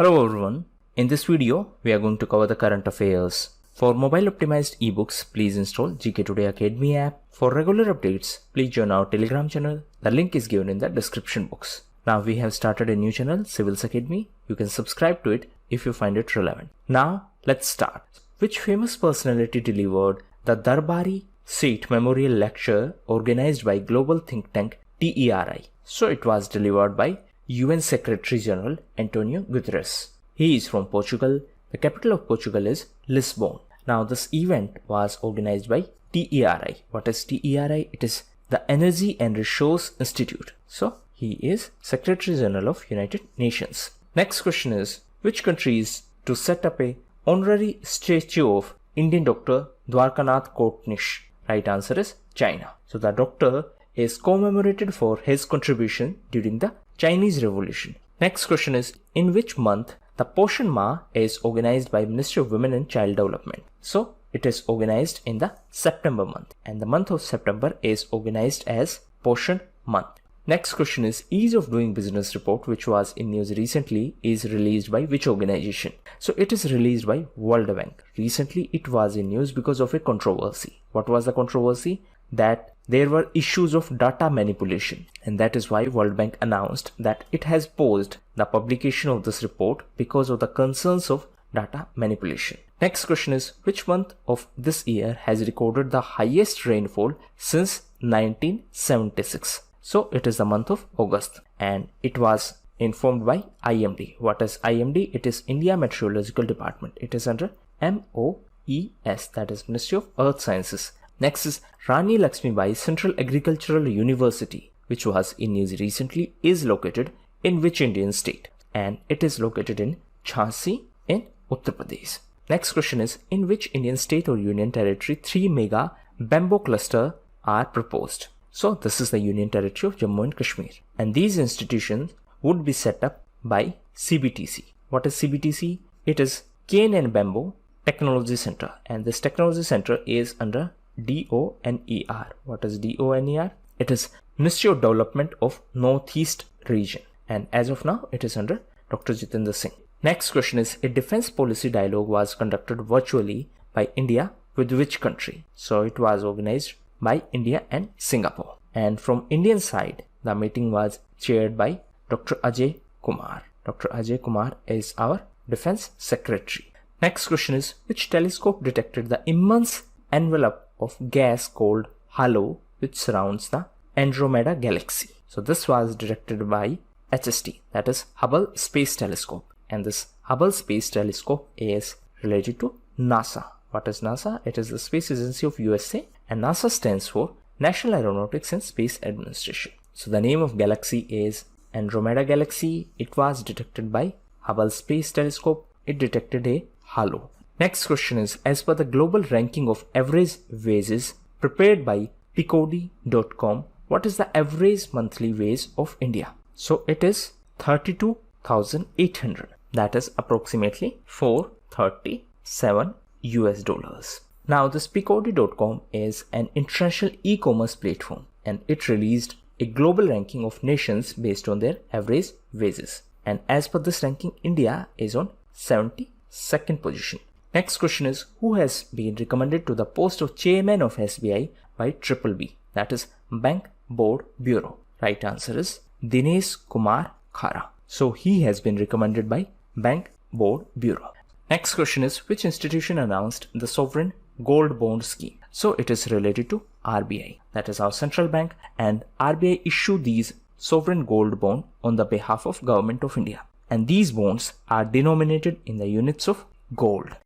Hello everyone, in this video we are going to cover the current affairs. For mobile optimized ebooks, please install GKToday Academy app. For regular updates, please join our Telegram channel. The link is given in the description box. Now we have started a new channel, Civils Academy. You can subscribe to it if you find it relevant. Now let's start. Which famous personality delivered the Darbari Seat Memorial Lecture organized by global think tank TERI? So it was delivered by UN Secretary General Antonio Guterres. He is from Portugal. The capital of Portugal is Lisbon. Now this event was organized by TERI. What is TERI? It is the Energy and Resource Institute. So he is Secretary General of United Nations. Next question is, which country is to set up a honorary statue of Indian doctor Dwarkanath Kotnish? Right answer is China. So the doctor is commemorated for his contribution during the Chinese Revolution. Next question is, in which month the Poshan Ma is organized by Ministry of Women and Child Development? So it is organized in the September month, and the month of September is organized as Poshan month. Next question is, Ease of Doing Business report, which was in news recently, is released by which organization? So it is released by World Bank. Recently it was in news because of a controversy. What was the controversy? That there were issues of data manipulation, and that is why World Bank announced that it has paused the publication of this report because of the concerns of data manipulation. Next question is, which month of this year has recorded the highest rainfall since 1976? So it is the month of August, and it was informed by IMD. What is IMD? It is India Meteorological Department. It is under MOES, that is Ministry of Earth Sciences. Next is Rani Lakshmibai Central Agricultural University, which was in news recently, is located in which Indian state? And it is located in Jhansi in Uttar Pradesh. Next question is, in which Indian state or union territory 3 mega bamboo cluster are proposed? So this is the Union Territory of Jammu and Kashmir, and these institutions would be set up by CBTC. What is CBTC? It is Cane and Bamboo Technology Center, and this technology center is under DONER. What is DONER? It is Ministry of Development of Northeast Region, and as of now it is under Dr. Jitendra Singh. Next question is, a defense policy dialogue was conducted virtually by India with which country? So it was organized by India and Singapore, and from Indian side the meeting was chaired by Dr. Ajay Kumar. Dr. Ajay Kumar is our defense secretary. Next question is, which telescope detected the immense envelope of gas called halo which surrounds the Andromeda galaxy? So this was detected by HST, that is Hubble Space Telescope, and this Hubble Space Telescope is related to NASA. What is NASA? It is the space agency of USA, and NASA stands for National Aeronautics and Space Administration. So the name of galaxy is Andromeda Galaxy. It was detected by Hubble Space Telescope. It detected a halo. Next question is, as per the global ranking of average wages prepared by Peabody.com, what is the average monthly wage of India? So it is 32,800. That is approximately $437 US. Now this Peabody.com is an international e-commerce platform, and it released a global ranking of nations based on their average wages. And as per this ranking, India is on 72nd position. Next question is, who has been recommended to the post of chairman of SBI by BBB? That is Bank Board Bureau. Right answer is Dinesh Kumar Khara. So he has been recommended by Bank Board Bureau. Next question is, which institution announced the sovereign gold bond scheme? So it is related to RBI, that is our central bank, and RBI issued these sovereign gold bond on the behalf of Government of India, and these bonds are denominated in the units of gold.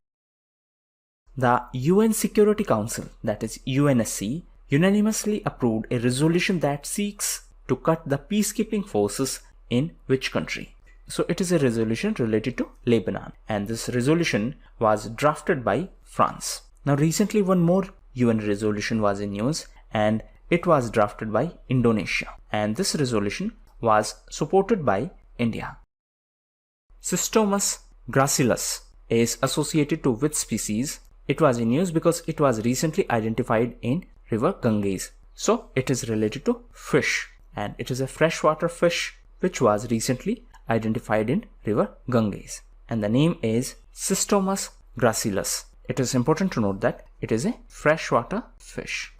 The UN Security Council, that is UNSC, unanimously approved a resolution that seeks to cut the peacekeeping forces in which country? So it is a resolution related to Lebanon, and this resolution was drafted by France. Now recently one more UN resolution was in news, and it was drafted by Indonesia, and this resolution was supported by India. Cystomus gracillus is associated to which species? It was in news because it was recently identified in river Ganges. So it is related to fish, and it is a freshwater fish which was recently identified in river Ganges, and the name is Cystomus gracillus. It is important to note that it is a freshwater fish.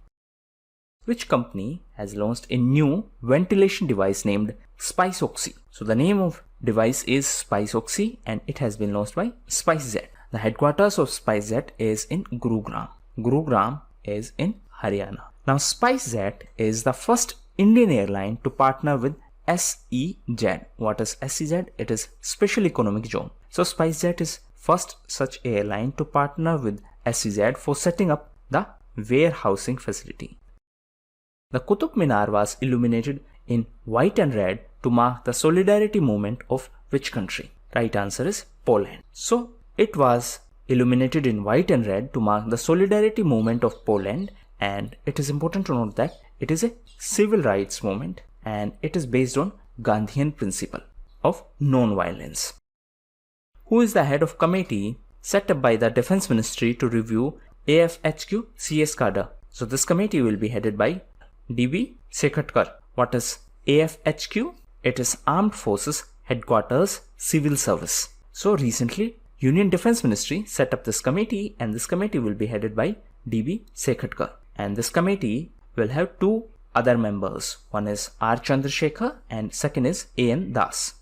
Which company has launched a new ventilation device named SpiceOxy? So the name of device is SpiceOxy and it has been launched by SpiceJet. The headquarters of SpiceJet is in Gurugram. Gurugram is in Haryana. Now SpiceJet is the first Indian airline to partner with SEZ. What is SEZ? It is Special Economic Zone. So SpiceJet is first such airline to partner with SEZ for setting up the warehousing facility. The Qutub Minar was illuminated in white and red to mark the solidarity movement of which country? Right answer is Poland. So it was illuminated in white and red to mark the solidarity movement of Poland, and it is important to note that it is a civil rights movement and it is based on Gandhian principle of non-violence. Who is the head of committee set up by the Defense Ministry to review AFHQ CS cadre? So this committee will be headed by D.B. Sekatkar. What is AFHQ? It is Armed Forces Headquarters Civil Service. So recently Union Defense Ministry set up this committee, and this committee will be headed by D.B. Sekatkar. And this committee will have two other members. One is R. Chandrasekhar and second is A.N. Das.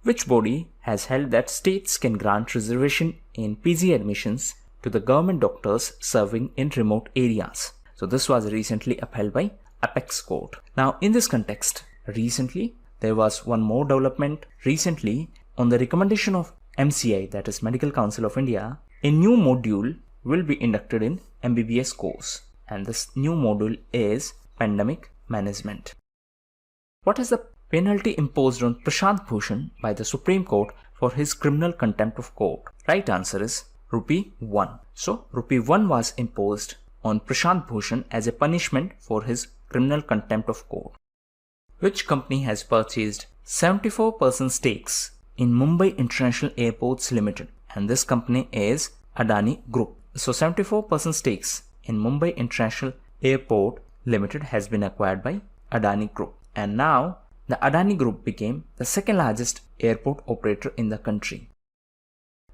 Which body has held that states can grant reservation in PG admissions to the government doctors serving in remote areas? So this was recently upheld by Apex Court. Now in this context, recently there was one more development. Recently, on the recommendation of MCI, that is Medical Council of India, a new module will be inducted in MBBS course, and this new module is Pandemic Management. What is the penalty imposed on Prashant Bhushan by the Supreme Court for his criminal contempt of court? Right answer is Rupee 1. So Rupee 1 was imposed on Prashant Bhushan as a punishment for his criminal contempt of court. Which company has purchased 74% stakes in Mumbai International Airports Limited? And this company is Adani Group. So 74% stakes in Mumbai International Airport Limited has been acquired by Adani Group. And now the Adani Group became the second largest airport operator in the country.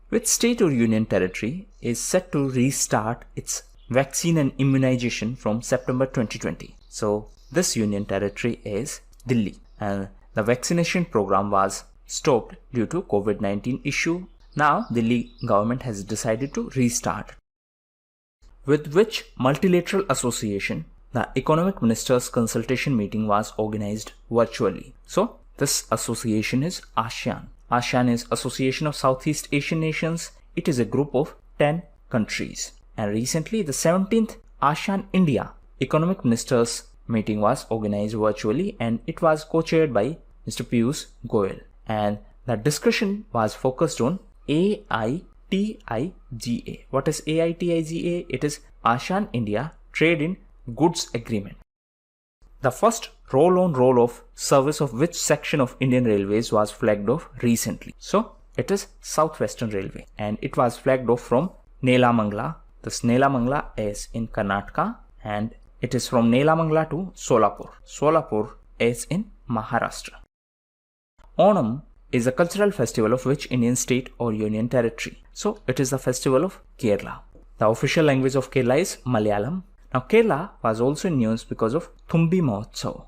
Which state or union territory is set to restart its vaccine and immunization from September 2020? So this union territory is Delhi, and the vaccination program was stopped due to COVID-19 issue. Now Delhi government has decided to restart. With which multilateral association the economic ministers consultation meeting was organized virtually? So this association is ASEAN. ASEAN is Association of Southeast Asian Nations. It is a group of 10 countries. And recently the 17th ASEAN India Economic Ministers meeting was organized virtually, and it was co-chaired by Mr. Piyush Goyal. And the discussion was focused on AITIGA. What is AITIGA? It is ASEAN India Trade in Goods Agreement. The first roll-on roll-off service of which section of Indian Railways was flagged off recently? So it is Southwestern Railway, and it was flagged off from Nelamangala. This Nelamangala is in Karnataka, and it is from Nelamangala to Solapur. Solapur is in Maharashtra. Onam is a cultural festival of which Indian state or union territory? So it is the festival of Kerala. The official language of Kerala is Malayalam. Now Kerala was also in news because of Thumbi Mahotsav.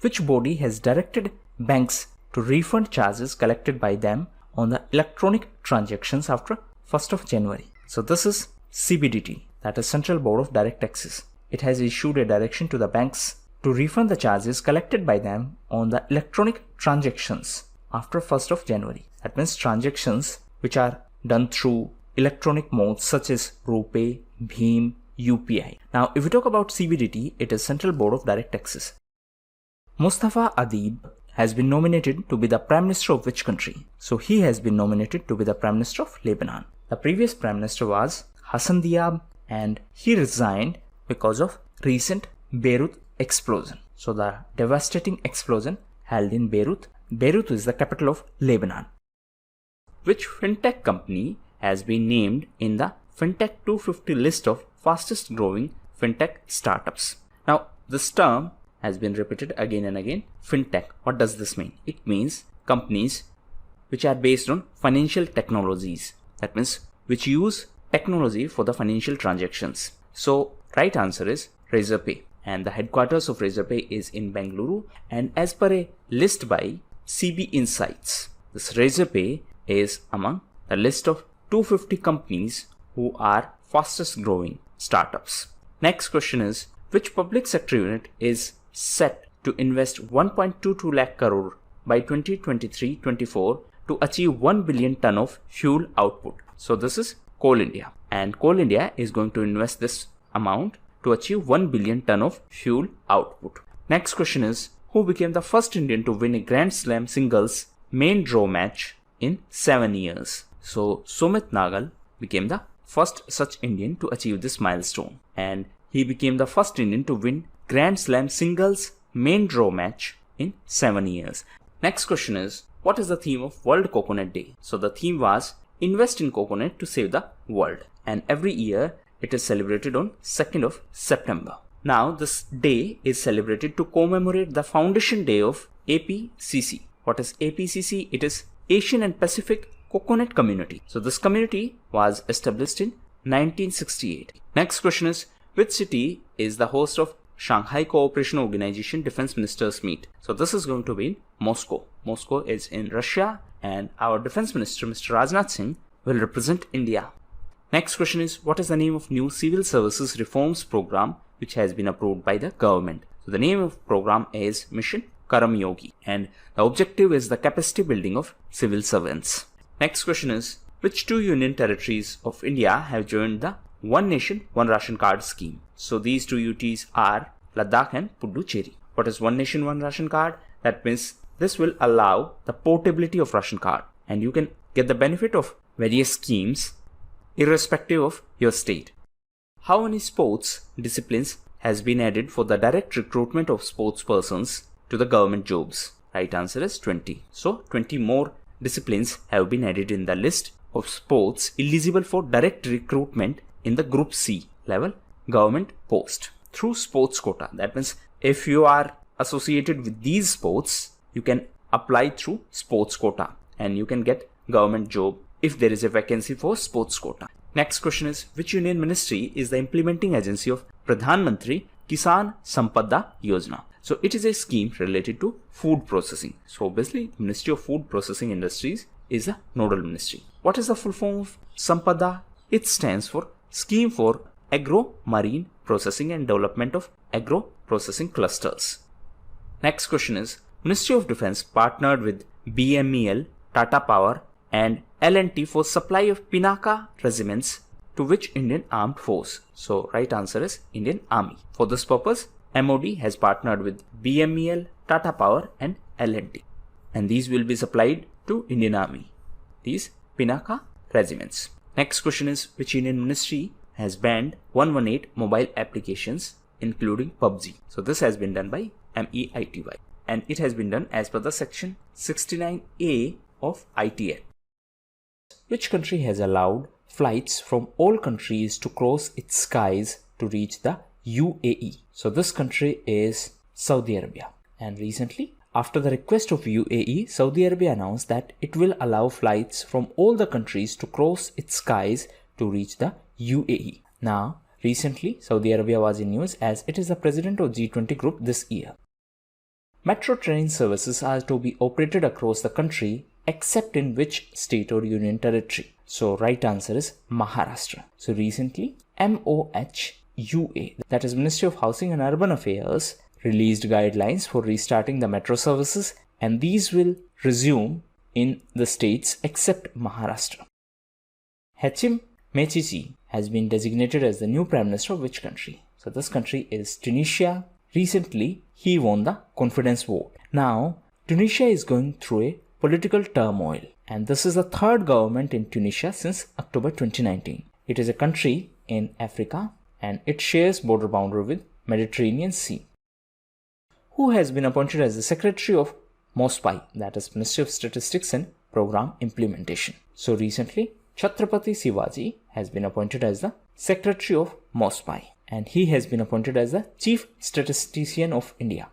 Which body has directed banks to refund charges collected by them on the electronic transactions after 1st of January? So this is CBDT, that is Central Board of Direct Taxes. It has issued a direction to the banks to refund the charges collected by them on the electronic transactions after 1st of January. That means transactions which are done through electronic modes such as RuPay, Bheem, UPI. Now if we talk about CBDT, it is Central Board of Direct Taxes. Mustafa Adib has been nominated to be the Prime Minister of which country? So he has been nominated to be the Prime Minister of Lebanon. The previous Prime Minister was Hassan Diab, and he resigned because of recent Beirut explosion. So the devastating explosion held in Beirut. Beirut is the capital of Lebanon. Which fintech company has been named in the Fintech 250 list of fastest growing fintech startups? Now this term has been repeated again and again. Fintech. What does this mean? It means companies which are based on financial technologies. That means which use technology for the financial transactions. So right answer is Razorpay, and the headquarters of Razorpay is in Bengaluru. And as per a list by CB Insights, this Razorpay is among the list of 250 companies who are fastest growing startups. Next question is, which public sector unit is set to invest 1.22 lakh crore by 2023-24 to achieve 1 billion ton of fuel output? So this is Coal India, and Coal India is going to invest this amount to achieve 1 billion ton of fuel output. Next question is, who became the first Indian to win a Grand Slam singles main draw match in 7 years? So Sumit Nagal became the first such Indian to achieve this milestone, and he became the first Indian to win Grand Slam singles main draw match in 7 years. Next question is, what is the theme of World Coconut Day? So the theme was invest in coconut to save the world, and every year it is celebrated on 2nd of September. Now this day is celebrated to commemorate the foundation day of APCC. What is APCC? It is Asian and Pacific Coconut Community. So this community was established in 1968. Next question is, which city is the host of Shanghai Cooperation Organization Defense Ministers Meet? So this is going to be in Moscow. Moscow is in Russia, and our Defense Minister Mr. Rajnath Singh will represent India. Next question is, what is the name of new Civil Services Reforms Program which has been approved by the government? So the name of program is Mission Karmyogi, and the objective is the capacity building of civil servants. Next question is, which two union territories of India have joined the One Nation, One Ration Card scheme? So these two UTs are Ladakh and Puducherry. What is One Nation, One Ration Card? That means this will allow the portability of ration card, and you can get the benefit of various schemes irrespective of your state. How many sports disciplines has been added for the direct recruitment of sports persons to the government jobs? Right answer is 20. So 20 more disciplines have been added in the list of sports eligible for direct recruitment in the Group C level government post through sports quota. That means if you are associated with these sports, you can apply through sports quota and you can get government job if there is a vacancy for sports quota. Next question is, which union ministry is the implementing agency of Pradhan Mantri Kisan Sampada Yojna? So it is a scheme related to food processing. So basically, Ministry of Food Processing Industries is a nodal ministry. What is the full form of Sampada? It stands for Scheme for Agro-Marine Processing and Development of Agro-Processing Clusters. Next question is, Ministry of Defense partnered with BMEL, Tata Power and L&T for supply of Pinaka regiments to which Indian Armed Force? So right answer is Indian Army. For this purpose, MOD has partnered with BMEL, Tata Power and L&T, and these will be supplied to Indian Army, these Pinaka regiments. Next question is, which Indian ministry has banned 118 mobile applications including PUBG? So this has been done by MEITY, and it has been done as per the section 69A of IT Act. Which country has allowed flights from all countries to cross its skies to reach the UAE? So this country is Saudi Arabia, and recently, after the request of UAE, Saudi Arabia announced that it will allow flights from all the countries to cross its skies to reach the UAE. Now, recently, Saudi Arabia was in news as it is the president of G20 group this year. Metro train services are to be operated across the country except in which state or union territory? So right answer is Maharashtra. So recently, MOHUA, that is Ministry of Housing and Urban Affairs, released guidelines for restarting the metro services, and these will resume in the states except Maharashtra. Hachim Mechichi has been designated as the new Prime Minister of which country? So this country is Tunisia. Recently, he won the confidence vote. Now, Tunisia is going through a political turmoil, and this is the third government in Tunisia since October 2019. It is a country in Africa and it shares border boundary with Mediterranean Sea. Who has been appointed as the Secretary of MOSPI, that is Ministry of Statistics and Program Implementation? So recently, Chhatrapati Shivaji has been appointed as the Secretary of MOSPI, and he has been appointed as the Chief Statistician of India.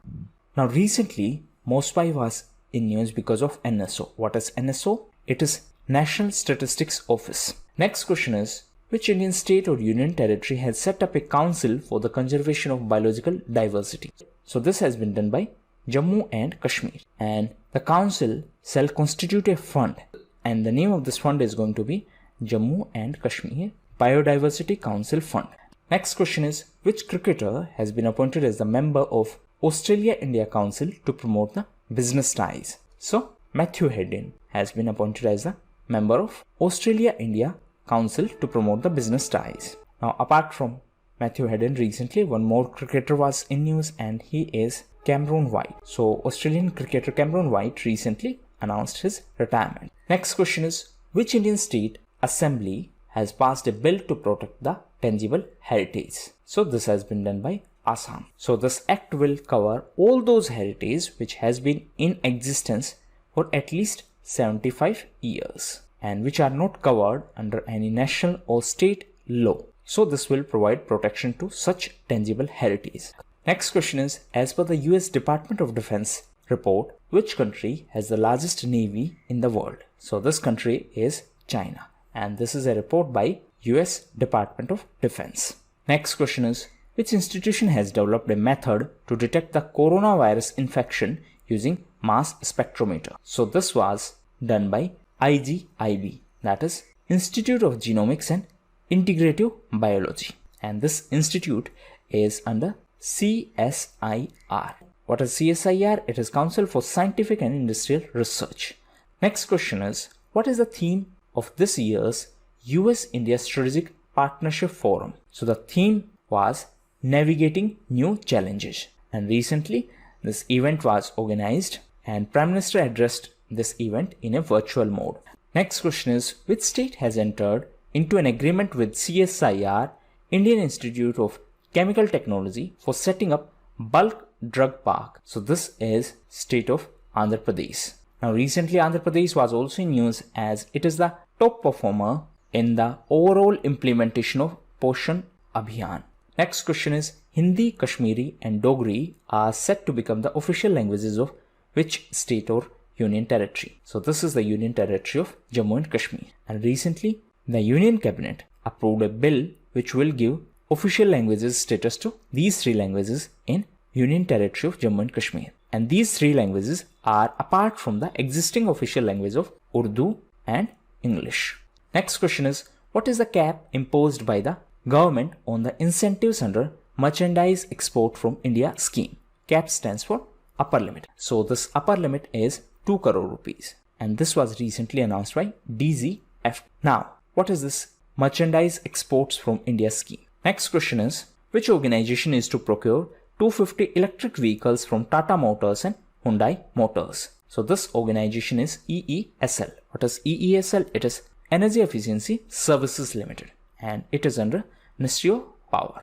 Now recently, Mospai was in news because of NSO. What is NSO? It is National Statistics Office. Next question is, which Indian state or union territory has set up a council for the conservation of biological diversity? So this has been done by Jammu and Kashmir, and the council shall constitute a fund, and the name of this fund is going to be Jammu and Kashmir Biodiversity Council Fund. Next question is, which cricketer has been appointed as the member of Australia-India Council to promote the business ties? So Matthew Hayden has been appointed as the member of Australia-India Council to promote the business ties. Now apart from Matthew Hayden, recently one more cricketer was in news, and he is Cameron White. So Australian cricketer Cameron White recently announced his retirement. Next question is, which Indian state assembly has passed a bill to protect the tangible heritage? So this has been done by Assam. So this act will cover all those heritage which has been in existence for at least 75 years and which are not covered under any national or state law. So this will provide protection to such tangible heritage. Next question is, as per the US Department of Defense report, which country has the largest navy in the world? So this country is China, and this is a report by US Department of Defense. Next question is, which institution has developed a method to detect the coronavirus infection using mass spectrometer? So this was done by IGIB, that is Institute of Genomics and Integrative Biology, and this institute is under CSIR. What is CSIR? It is Council for Scientific and Industrial Research. Next question is, what is the theme of this year's US-India Strategic Partnership Forum? So the theme was Navigating New Challenges, and recently this event was organized and Prime Minister addressed this event in a virtual mode. Next question is, which state has entered into an agreement with CSIR, Indian Institute of Chemical Technology, for setting up bulk drug park? So this is state of Andhra Pradesh. Now recently Andhra Pradesh was also in news as it is the top performer in the overall implementation of Poshan Abhiyan. Next question is, Hindi, Kashmiri and Dogri are set to become the official languages of which state or union territory? So this is the union territory of Jammu and Kashmir, and recently the Union Cabinet approved a bill which will give official languages status to these three languages in Union Territory of Jammu and Kashmir. And these three languages are apart from the existing official language of Urdu and English. Next question is, what is the cap imposed by the government on the incentives under Merchandise Export from India scheme? Cap stands for upper limit. So this upper limit is 2 crore rupees, and this was recently announced by DGF. Now, what is this Merchandise Exports from India scheme? Next question is, which organization is to procure 250 electric vehicles from Tata Motors and Hyundai Motors? So this organization is EESL. What is EESL? It is Energy Efficiency Services Limited, and it is under Ministry of Power.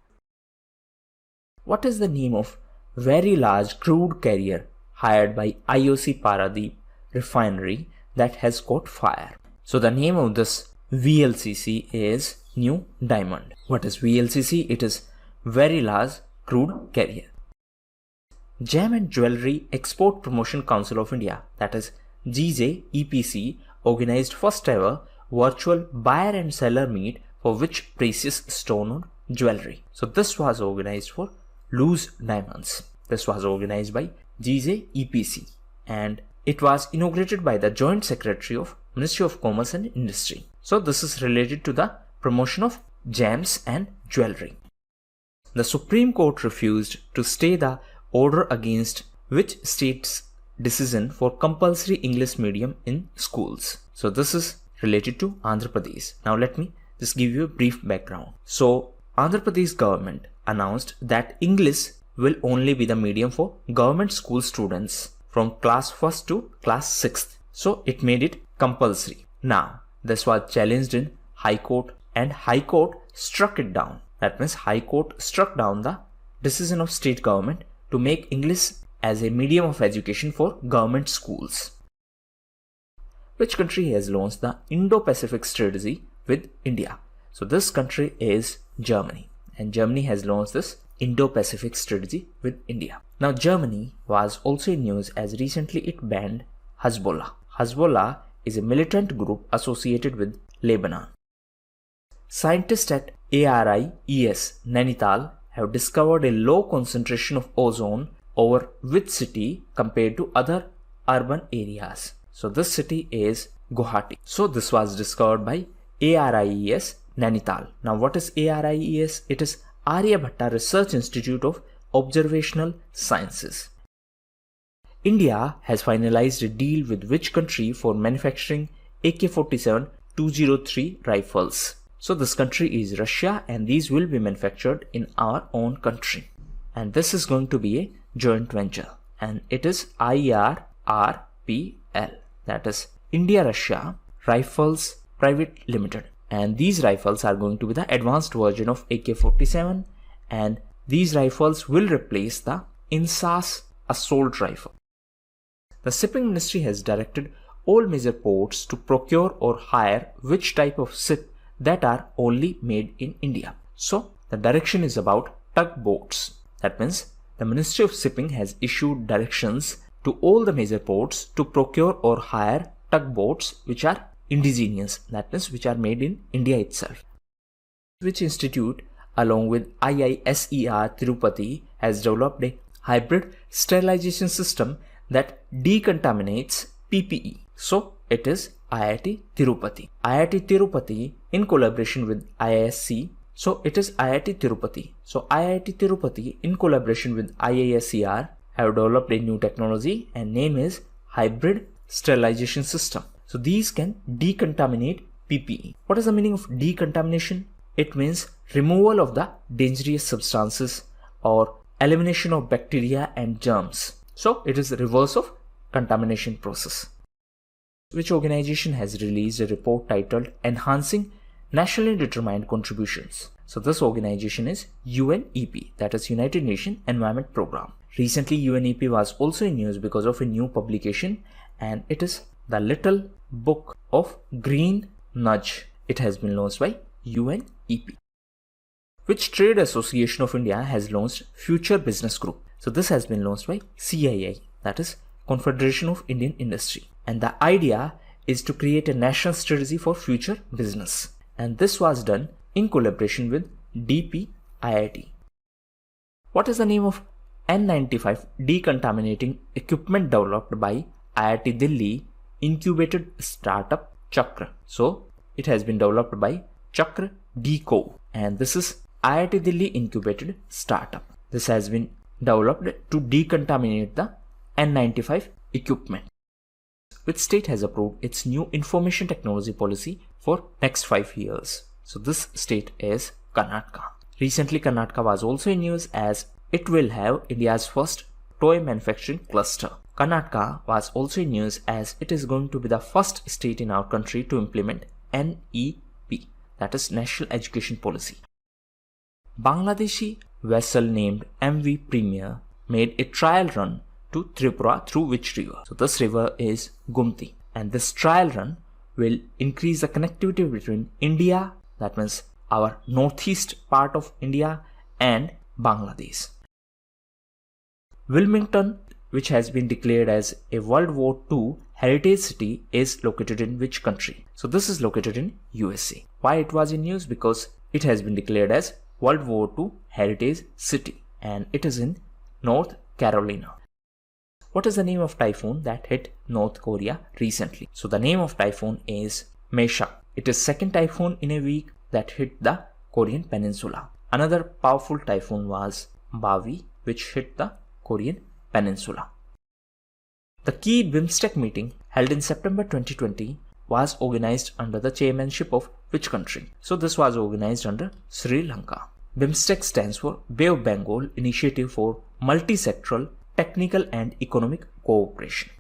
What is the name of very large crude carrier hired by IOC Paradip refinery that has caught fire? So the name of this VLCC is New Diamond. What is VLCC? It is Very Large Crude Carrier. Gem and Jewelry Export Promotion Council of India, that is GJEPC, organized first ever virtual buyer and seller meet for which precious stone or jewelry? So this was organized for loose diamonds. This was organized by GJEPC, and it was inaugurated by the Joint Secretary of Ministry of Commerce and Industry. So this is related to the promotion of gems and jewelry. The Supreme Court refused to stay the order against which state's decision for compulsory English medium in schools? So this is related to Andhra Pradesh. Now let me just give you a brief background. So Andhra Pradesh government announced that English will only be the medium for government school students from class 1st to class 6th. So it made it compulsory. Now this was challenged in High Court, and High Court struck it down. That means High Court struck down the decision of state government to make English as a medium of education for government schools. Which country has launched the Indo-Pacific strategy with India? So this country is Germany, and Germany has launched this Indo-Pacific strategy with India. Now Germany was also in news as recently it banned Hezbollah. Hezbollah is a militant group associated with Lebanon. Scientists at ARIES Nainital have discovered a low concentration of ozone over which city compared to other urban areas. So this city is Guwahati. So this was discovered by ARIES Nainital. Now what is ARIES? It is Aryabhatta Research Institute of Observational Sciences. India has finalized a deal with which country for manufacturing AK-47-203 rifles? So this country is Russia, and these will be manufactured in our own country. And this is going to be a joint venture, and it is IRRPL, that is India-Russia Rifles Private Limited. And these rifles are going to be the advanced version of AK-47, and these rifles will replace the INSAS assault rifle. The shipping ministry has directed all major ports to procure or hire which type of ship that are only made in India. So the direction is about tugboats. That means the Ministry of Shipping has issued directions to all the major ports to procure or hire tugboats which are indigenous, that means which are made in India itself. Which institute along with IISER Tirupati has developed a hybrid sterilization system that decontaminates PPE. So it is IIT Tirupati. IIT Tirupati in collaboration with IISc. So it is IIT Tirupati. So IIT Tirupati in collaboration with IISER have developed a new technology and name is hybrid sterilization system. So these can decontaminate PPE. What is the meaning of decontamination? It means removal of the dangerous substances or elimination of bacteria and germs. So it is the reverse of contamination process. Which organization has released a report titled Enhancing Nationally Determined Contributions? So this organization is UNEP, that is United Nations Environment Programme. Recently UNEP was also in news because of a new publication, and it is the Little Book of Green Nudge. It has been launched by UNEP. Which trade association of India has launched Future Business Group? So this has been launched by CII, that is Confederation of Indian Industry. And the idea is to create a national strategy for future business. And this was done in collaboration with DPIIT. What is the name of N95 decontaminating equipment developed by IIT Delhi incubated startup Chakra? So it has been developed by Chakra Deco, and this is IIT Delhi incubated startup. This has been developed to decontaminate the N95 equipment. Which state has approved its new information technology policy for next 5 years? So this state is Karnataka. Recently Karnataka was also in news as it will have India's first toy manufacturing cluster. Karnataka was also in news as it is going to be the first state in our country to implement NEP, that is National Education Policy. Bangladeshi vessel named MV Premier made a trial run to Tripura through which river? So this river is Gumti, and this trial run will increase the connectivity between India, that means our northeast part of India, and Bangladesh. Wilmington, which has been declared as a World War II heritage city, is located in which country? So this is located in USA. Why it was in news? Because it has been declared as World War II heritage city, and it is in North Carolina. What is the name of typhoon that hit North Korea recently? So the name of typhoon is Mesha. It is second typhoon in a week that hit the Korean peninsula. Another powerful typhoon was Bavi, which hit the Korean peninsula. The key BIMSTEC meeting held in September 2020 was organized under the chairmanship of which country? So this was organized under Sri Lanka. BIMSTEC stands for Bay of Bengal Initiative for Multi-Sectoral Technical and Economic Cooperation.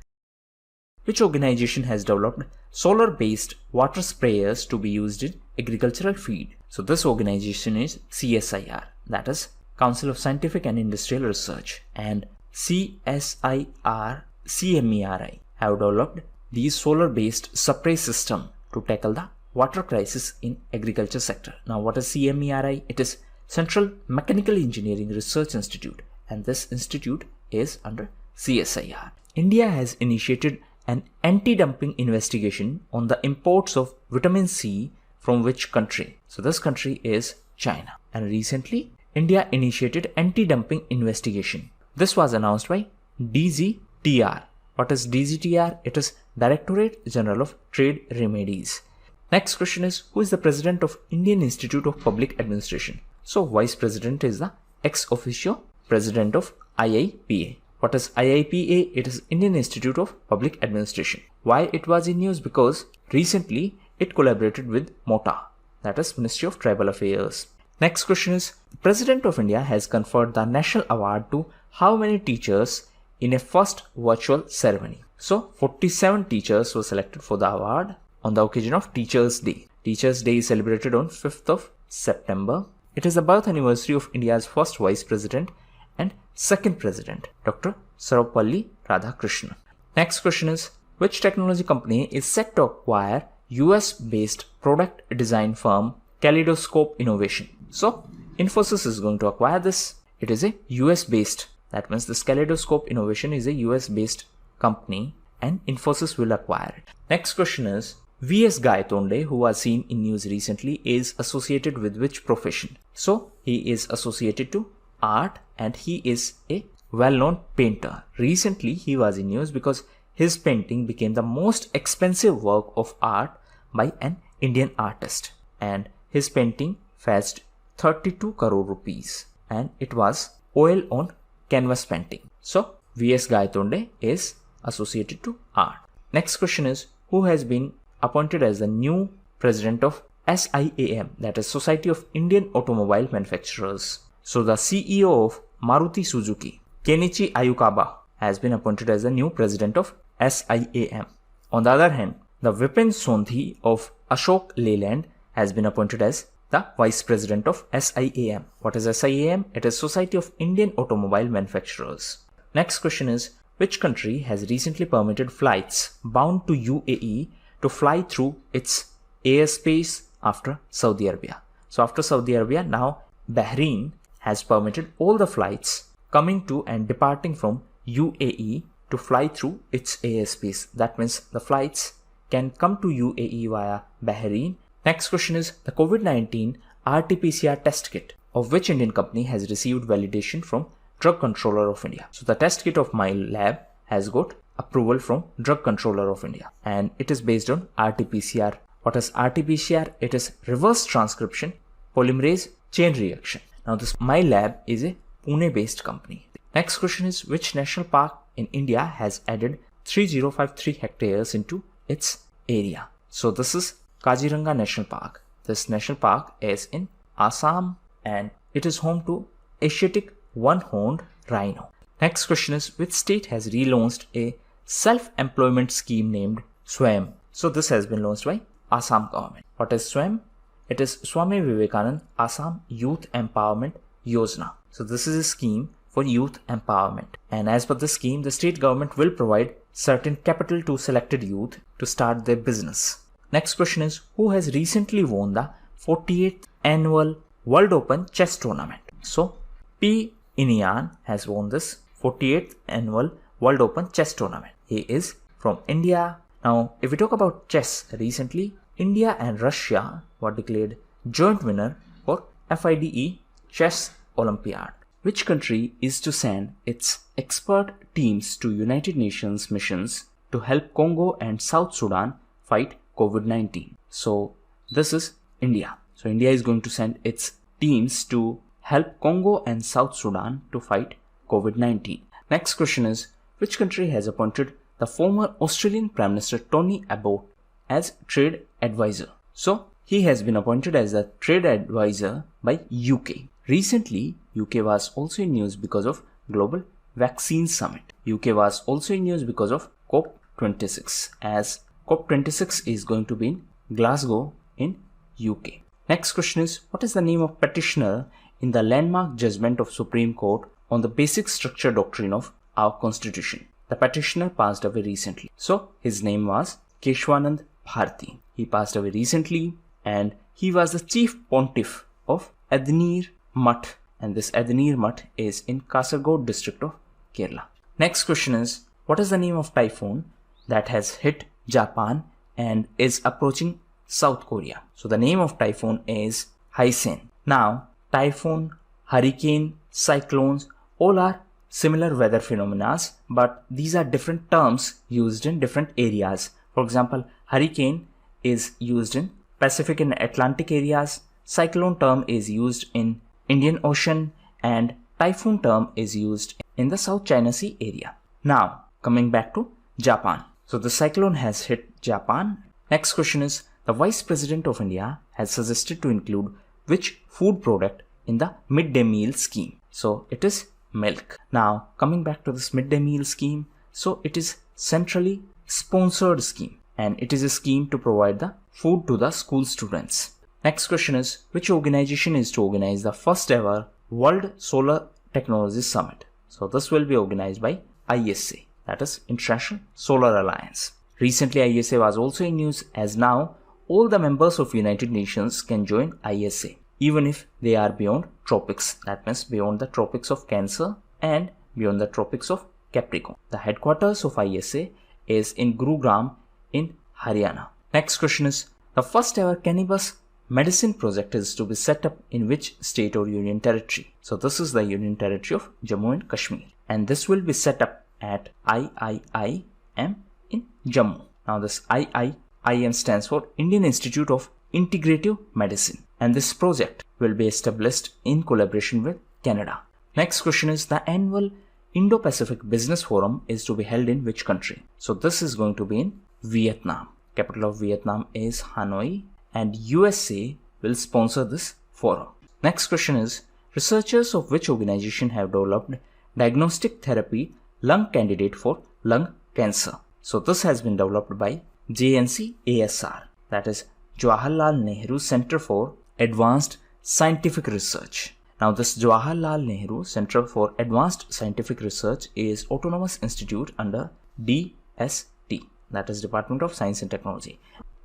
Which organization has developed solar-based water sprayers to be used in agricultural feed? So this organization is CSIR, that is Council of Scientific and Industrial Research, and CSIR CMERI have developed these solar-based spray system to tackle the water crisis in agriculture sector. Now what is CMERI? It is Central Mechanical Engineering Research Institute, and this institute is under CSIR. India has initiated an anti-dumping investigation on the imports of vitamin C from which country? So this country is China. And recently, India initiated anti-dumping investigation. This was announced by DGTR. What is DGTR? It is Directorate General of Trade Remedies. Next question is, who is the President of Indian Institute of Public Administration? So Vice President is the ex officio President of IIPA. What is IIPA? It is Indian Institute of Public Administration. Why it was in news? Because recently it collaborated with MOTA, that is Ministry of Tribal Affairs. Next question is, the President of India has conferred the national award to how many teachers in a first virtual ceremony? So 47 teachers were selected for the award on the occasion of Teachers' Day. Teachers' Day is celebrated on 5th of September. It is the birth anniversary of India's first Vice President and second President, Dr. Sarvepalli Radhakrishnan. Next question is, which technology company is set to acquire US-based product design firm Kalidoscope Innovation? So Infosys is going to acquire this. It is a US-based. That means this Kalidoscope Innovation is a US-based company and Infosys will acquire it. Next question is, V.S. Gaitonde, who was seen in news recently, is associated with which profession? So he is associated to art and he is a well-known painter. Recently he was in news because his painting became the most expensive work of art by an Indian artist, and his painting fetched 32 crore rupees, and it was oil on canvas painting. So V.S. Gaitonde is associated to art. Next question is, who has been appointed as the new president of SIAM, that is Society of Indian Automobile Manufacturers? So the CEO of Maruti Suzuki, Kenichi Ayukaba, has been appointed as the new president of SIAM. On the other hand, the Vipin Sondhi of Ashok Leyland has been appointed as the vice president of SIAM. What is SIAM? It is Society of Indian Automobile Manufacturers. Next question is, which country has recently permitted flights bound to UAE to fly through its airspace after Saudi Arabia? So after Saudi Arabia, now Bahrain has permitted all the flights coming to and departing from UAE to fly through its airspace. That means the flights can come to UAE via Bahrain. Next question is, the COVID-19 RT-PCR test kit of which Indian company has received validation from Drug Controller of India? So the test kit of my lab has got approval from Drug Controller of India, and it is based on RT-PCR. What is RT-PCR? It is reverse transcription polymerase chain reaction. Now this my lab is a Pune based company. Next question is, which national park in India has added 3053 hectares into its area? So this is Kaziranga National Park. This national park is in Assam and it is home to Asiatic one-horned rhino. Next question is, which state has relaunched a self-employment scheme named SWAYAM? So this has been launched by Assam government. What is SWAYAM? It is Swami Vivekanand Assam Youth Empowerment Yojna. So this is a scheme for youth empowerment, and as per the scheme, the state government will provide certain capital to selected youth to start their business. Next question is, who has recently won the 48th annual World Open Chess Tournament? So P. Inian has won this 48th annual World Open Chess Tournament. He is from India. Now if we talk about chess, recently India and Russia were declared joint winner for FIDE Chess Olympiad. Which country is to send its expert teams to United Nations missions to help Congo and South Sudan fight COVID-19? So this is India. So India is going to send its teams to help Congo and South Sudan to fight COVID-19. Next question is, which country has appointed the former Australian Prime Minister Tony Abbott as trade advisor? So he has been appointed as a trade advisor by UK. Recently, UK was also in news because of Global Vaccine Summit. UK was also in news because of COP26, as COP26 is going to be in Glasgow in UK. Next question is, what is the name of petitioner in the landmark judgment of Supreme Court on the basic structure doctrine of our Constitution? The petitioner passed away recently. So his name was Keshwanand Bharti. He passed away recently and he was the chief pontiff of Adnir Mutt, and this Adanir Mutt is in Kasaragod district of Kerala. Next question is, what is the name of typhoon that has hit Japan and is approaching South Korea? So the name of typhoon is Haizen. Now, typhoon, hurricane, cyclones, all are similar weather phenomena, but these are different terms used in different areas. For example, hurricane is used in Pacific and Atlantic areas, cyclone term is used in Indian Ocean, and typhoon term is used in the South China Sea area. Now, coming back to Japan. So the cyclone has hit Japan. Next question is, the Vice President of India has suggested to include which food product in the midday meal scheme? So it is milk. Now, coming back to this midday meal scheme, so it is centrally sponsored scheme, and it is a scheme to provide the food to the school students. Next question is, which organization is to organize the first ever World Solar Technology Summit? So this will be organized by ISA, that is International Solar Alliance. Recently ISA was also in news, as now all the members of United Nations can join ISA even if they are beyond tropics, that means beyond the tropics of Cancer and beyond the tropics of Capricorn. The headquarters of ISA is in Gurugram in Haryana. Next question is, the first ever cannabis medicine project is to be set up in which state or union territory? So this is the union territory of Jammu and Kashmir, and this will be set up at IIIM in Jammu. Now this IIIM stands for Indian Institute of Integrative Medicine, and this project will be established in collaboration with Canada. Next question is, the annual Indo-Pacific Business Forum is to be held in which country? So this is going to be in Vietnam. Capital of Vietnam is Hanoi, and USA will sponsor this forum. Next question is, researchers of which organization have developed diagnostic therapy lung candidate for lung cancer? So this has been developed by JNCASR, that is Jawaharlal Nehru Center for Advanced Scientific Research. Now this Jawaharlal Nehru Center for Advanced Scientific Research is autonomous institute under DST, that is Department of Science and Technology.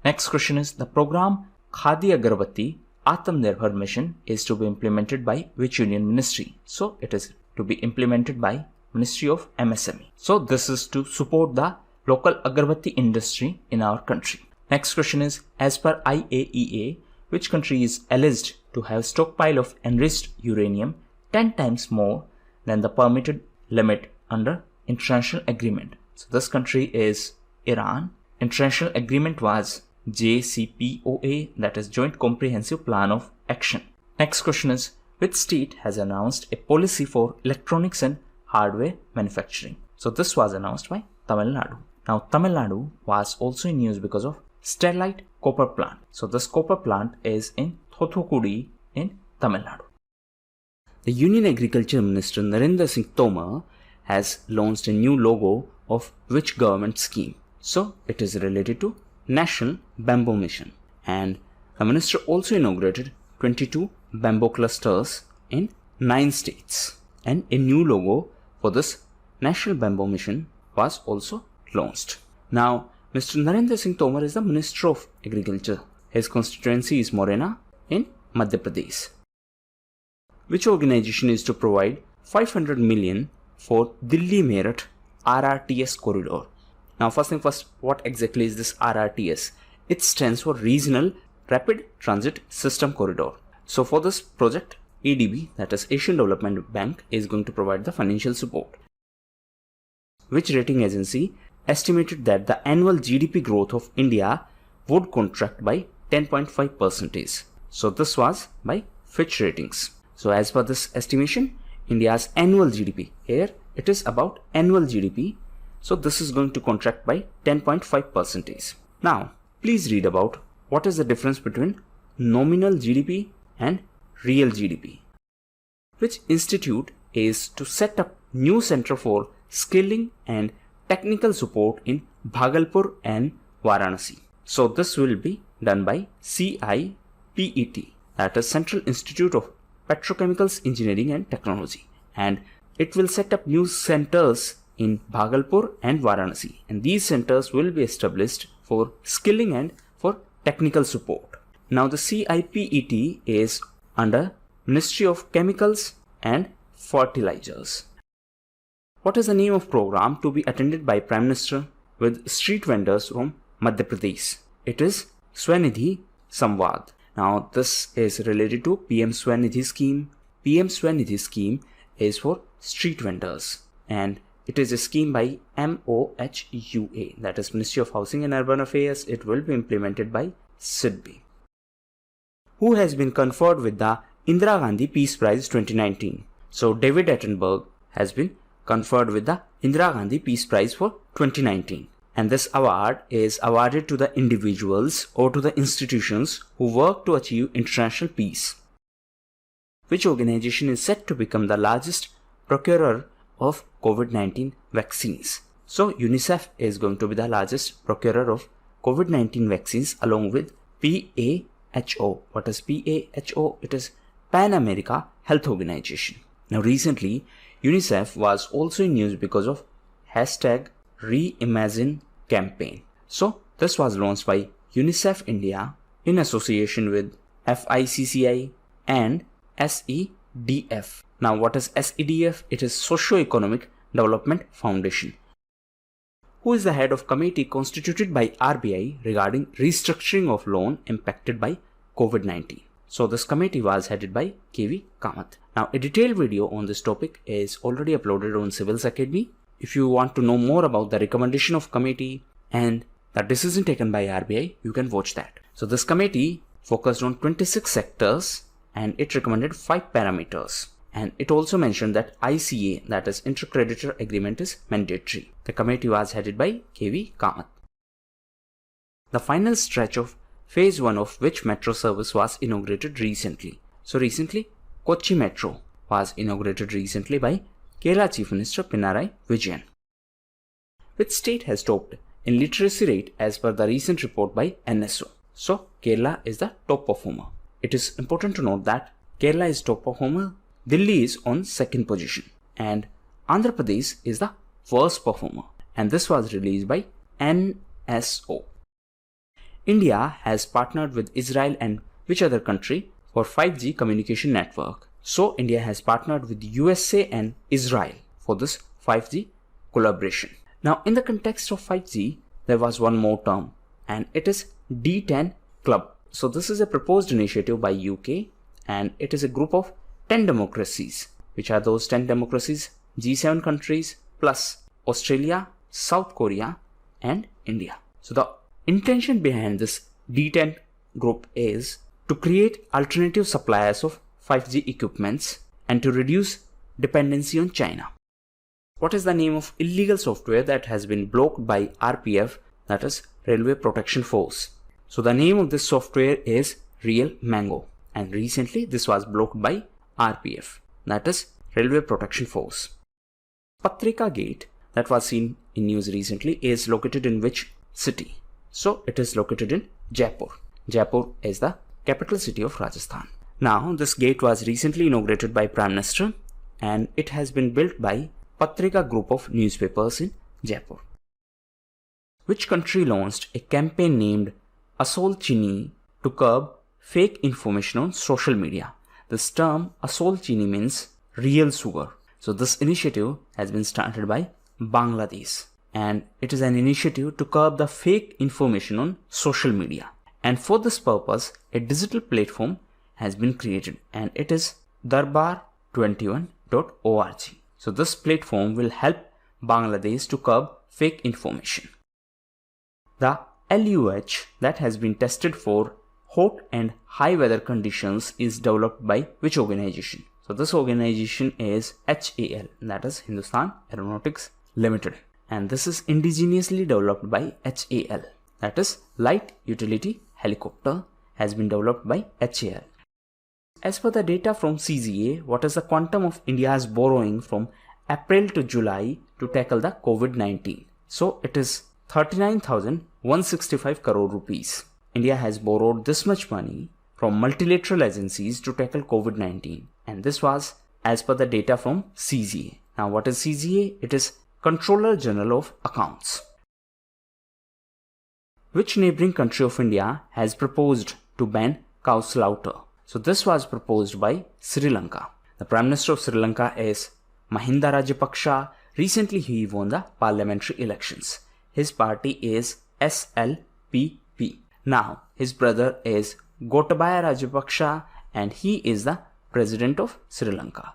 Next question is, the program Khadi Agarbatti Atmanirbhar Mission is to be implemented by which union ministry? So it is to be implemented by Ministry of MSME. So this is to support the local agarbatti industry in our country. Next question is, as per IAEA, which country is alleged to have stockpile of enriched uranium 10 times more than the permitted limit under international agreement? So this country is Iran. International agreement was JCPOA, that is Joint Comprehensive Plan of Action. Next question is, which state has announced a policy for electronics and hardware manufacturing? So this was announced by Tamil Nadu. Now Tamil Nadu was also in news because of Sterlite copper plant. So this copper plant is in Thothukudi in Tamil Nadu. The Union Agriculture Minister Narendra Singh Tomar has launched a new logo of which government scheme? So it is related to National Bamboo Mission, and the minister also inaugurated 22 bamboo clusters in 9 states, and a new logo for this National Bamboo Mission was also launched. Now Mr. Narendra Singh Tomar is the Minister of Agriculture. His constituency is Morena in Madhya Pradesh. Which organization is to provide 500 million for Delhi Meerut RRTS corridor? Now first thing first, what exactly is this RRTS? It stands for Regional Rapid Transit System Corridor. So for this project, ADB, that is Asian Development Bank, is going to provide the financial support. Which rating agency estimated that the annual GDP growth of India would contract by 10.5%. So this was by Fitch Ratings. So as per this estimation, India's annual GDP, here it is about annual GDP, so this is going to contract by 10.5%. Now please read about what is the difference between nominal GDP and real GDP. Which institute is to set up new center for skilling and technical support in Bhagalpur and Varanasi? So this will be done by CIPET, that is Central Institute of Petrochemicals Engineering and Technology, and it will set up new centers in Bhagalpur and Varanasi, and these centers will be established for skilling and for technical support. Now the CIPET is under Ministry of Chemicals and Fertilizers. What is the name of program to be attended by Prime Minister with street vendors from Madhya Pradesh? It is Swanidhi Samvad. Now this is related to PM Swanidhi scheme. PM Swanidhi scheme is for street vendors and it is a scheme by MOHUA, that is Ministry of Housing and Urban Affairs. It will be implemented by SIDBI. Who has been conferred with the Indira Gandhi Peace Prize 2019? So David Attenborough has been conferred with the Indira Gandhi Peace Prize for 2019. And this award is awarded to the individuals or to the institutions who work to achieve international peace. Which organization is set to become the largest procurer of COVID-19 vaccines? So UNICEF is going to be the largest procurer of COVID-19 vaccines along with PAHO. What is PAHO? It is Pan America Health Organization. Now recently, UNICEF was also in news because of #Reimagine campaign. So this was launched by UNICEF India in association with FICCI and SEDF. Now what is SEDF? It is Socio-Economic Development Foundation. Who is the head of committee constituted by RBI regarding restructuring of loan impacted by COVID-19? So this committee was headed by KV Kamath. Now a detailed video on this topic is already uploaded on Civils Academy. If you want to know more about the recommendation of committee and the decision taken by RBI, you can watch that. So this committee focused on 26 sectors and it recommended 5 parameters. And it also mentioned that ICA, that is Inter-Creditor Agreement, is mandatory. The committee was headed by KV Kamath. The final stretch of Phase 1 of which metro service was inaugurated recently? So recently, Kochi Metro was inaugurated recently by Kerala Chief Minister Pinarayi Vijayan. Which state has topped in literacy rate as per the recent report by NSO? So Kerala is the top performer. It is important to note that Kerala is top performer, Delhi is on second position and Andhra Pradesh is the worst performer, and this was released by NSO. India has partnered with Israel and which other country for 5G communication network? So India has partnered with USA and Israel for this 5G collaboration. Now in the context of 5G, there was one more term and it is D10 Club. So this is a proposed initiative by UK and it is a group of 10 democracies. Which are those 10 democracies? G7 countries plus Australia, South Korea and India. So the intention behind this D10 group is to create alternative suppliers of 5G equipments and to reduce dependency on China. What is the name of illegal software that has been blocked by RPF, that is Railway Protection Force? So the name of this software is Real Mango and recently this was blocked by RPF, that is Railway Protection Force. Patrika Gate that was seen in news recently is located in which city? So it is located in Jaipur. Jaipur is the capital city of Rajasthan. Now this gate was recently inaugurated by Prime Minister and it has been built by Patrika group of newspapers in Jaipur. Which country launched a campaign named Asol Chini to curb fake information on social media? This term Asol Chini means real sugar. So this initiative has been started by Bangladesh and it is an initiative to curb the fake information on social media. And for this purpose, a digital platform has been created and it is darbar21.org. So this platform will help Bangladesh to curb fake information. The LUH that has been tested for hot and high weather conditions is developed by which organization? So this organization is HAL, that is Hindustan Aeronautics Limited, and this is indigenously developed by HAL, that is Light Utility Helicopter has been developed by HAL. As per the data from CGA, what is the quantum of India's borrowing from April to July to tackle the COVID-19? So it is 39,165 crore rupees. India has borrowed this much money from multilateral agencies to tackle COVID-19, and this was as per the data from CGA. Now what is CGA? It is Controller General of Accounts. Which neighboring country of India has proposed to ban cow slaughter? So this was proposed by Sri Lanka. The Prime Minister of Sri Lanka is Mahinda Rajapaksa. Recently he won the parliamentary elections. His party is SLPP. Now his brother is Gotabaya Rajapaksa and he is the President of Sri Lanka.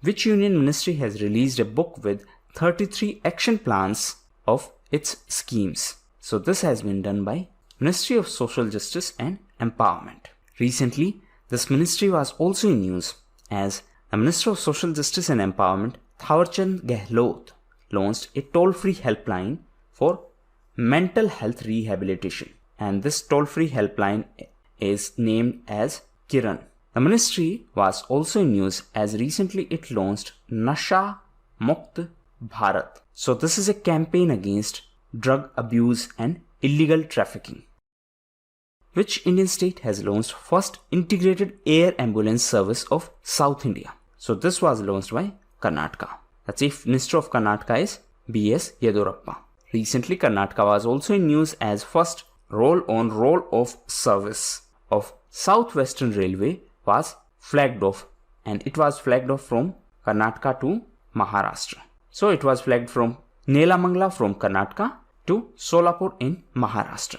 Which Union Ministry has released a book with 33 action plans of its schemes? So this has been done by Ministry of Social Justice and Empowerment. Recently, this ministry was also in news as the Minister of Social Justice and Empowerment, Thawarchand Gehlot, launched a toll-free helpline for mental health rehabilitation. And this toll-free helpline is named as Kiran. The ministry was also in news as recently it launched Nasha Mukt Bharat. So this is a campaign against drug abuse and illegal trafficking. Which Indian state has launched first integrated air ambulance service of South India? So this was launched by Karnataka. The Chief Minister of Karnataka is B.S. Yedurappa. Recently Karnataka was also in news as first roll-on roll-off service of Southwestern Railway was flagged off, and it was flagged off from Karnataka to Maharashtra. So it was flagged from Nelamangala from Karnataka to Solapur in Maharashtra.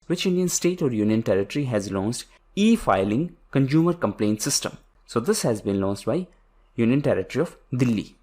Which Indian state or union territory has launched e-filing consumer complaint system? So this has been launched by Union Territory of Delhi.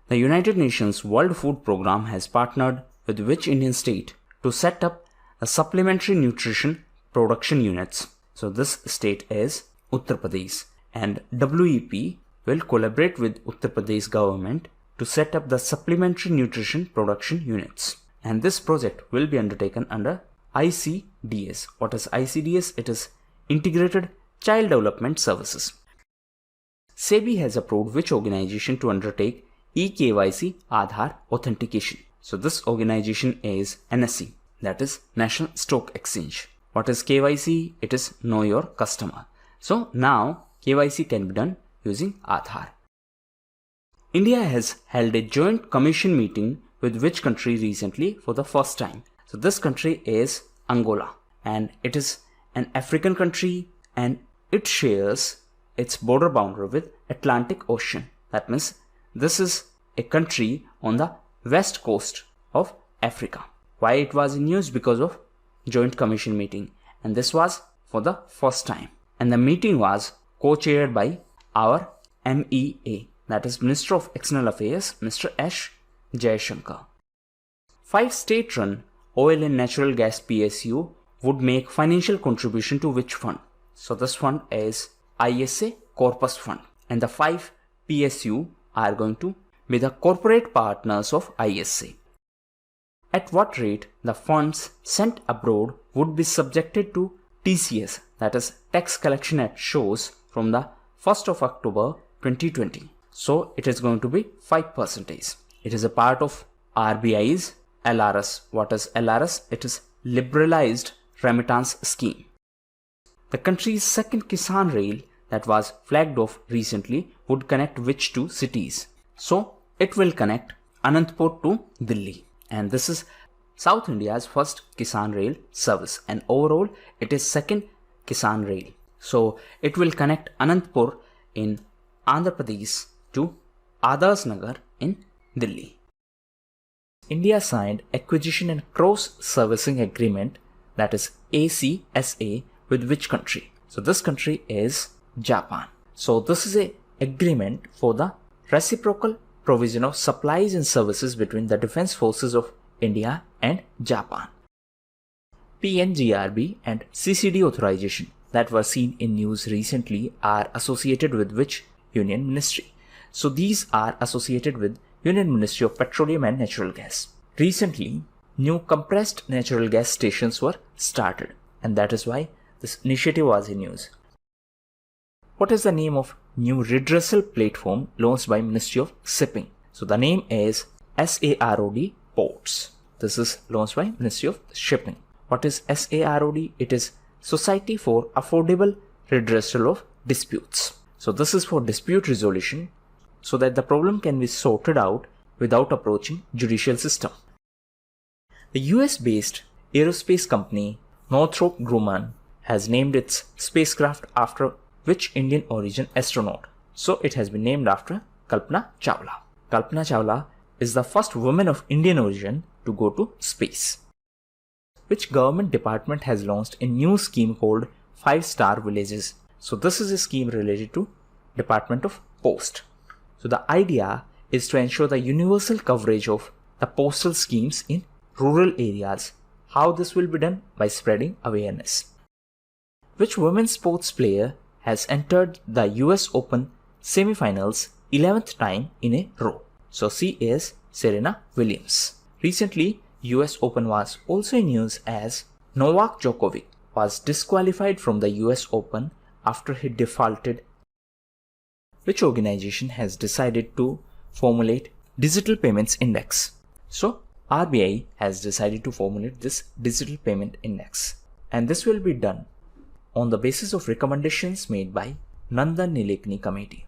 The United Nations World Food Programme has partnered with which Indian state to set up a supplementary nutrition production units? So this state is Uttar Pradesh, and WEP will collaborate with Uttar Pradesh government to set up the supplementary nutrition production units. And this project will be undertaken under ICDS. What is ICDS? It is Integrated Child Development Services. SEBI has approved which organization to undertake eKYC Aadhaar authentication? So this organization is NSE, that is National Stock Exchange. What is KYC? It is Know Your Customer. So now KYC can be done using Aadhaar. India has held a joint commission meeting with which country recently for the first time? So this country is Angola, and it is an African country and it shares its border boundary with Atlantic Ocean. That means this is a country on the west coast of Africa. Why it was in news? Because of joint commission meeting, and this was for the first time, and the meeting was co-chaired by our MEA, that is Minister of External Affairs, Mr. S. Jaishankar. 5 state-run oil and natural gas PSU would make financial contribution to which fund? So this fund is ISA Corpus Fund, and the 5 PSU are going to be the corporate partners of ISA. At what rate the funds sent abroad would be subjected to TCS, that is tax collection at source, from the 1st of October 2020. So it is going to be 5%. It is a part of RBI's LRS. What is LRS? It is Liberalized Remittance Scheme. The country's second Kisan rail that was flagged off recently would connect which 2 cities? So it will connect Anantapur to Delhi. And this is South India's first Kisan rail service, and overall it is second Kisan rail. So it will connect Anantapur in Andhra Pradesh to Adarsh Nagar in Delhi. India signed Acquisition and Cross-Servicing Agreement, that is ACSA, with which country? So this country is Japan. So this is a agreement for the reciprocal provision of supplies and services between the defense forces of India and Japan. PNGRB and CCD authorization that were seen in news recently are associated with which union ministry? So these are associated with Union Ministry of Petroleum and Natural Gas. Recently, new compressed natural gas stations were started, and that is why this initiative was in news. What is the name of new redressal platform launched by Ministry of Shipping? So the name is SAROD Ports. This is launched by Ministry of Shipping. What is SAROD? It is Society for Affordable Redressal of Disputes. So this is for dispute resolution, so that the problem can be sorted out without approaching judicial system. The US-based aerospace company Northrop Grumman has named its spacecraft after which Indian origin astronaut? So it has been named after Kalpana Chawla. Kalpana Chawla is the first woman of Indian origin to go to space. Which government department has launched a new scheme called 5-Star Villages? So this is a scheme related to Department of Post. So the idea is to ensure the universal coverage of the postal schemes in rural areas. How this will be done? By spreading awareness. Which women's sports player has entered the US Open semi-finals 11th time in a row? So C is Serena Williams. Recently, US Open was also in news as Novak Djokovic was disqualified from the US Open after he defaulted. Which organization has decided to formulate Digital Payments Index? So RBI has decided to formulate this Digital Payment Index, and this will be done on the basis of recommendations made by Nandan Nilekani Committee.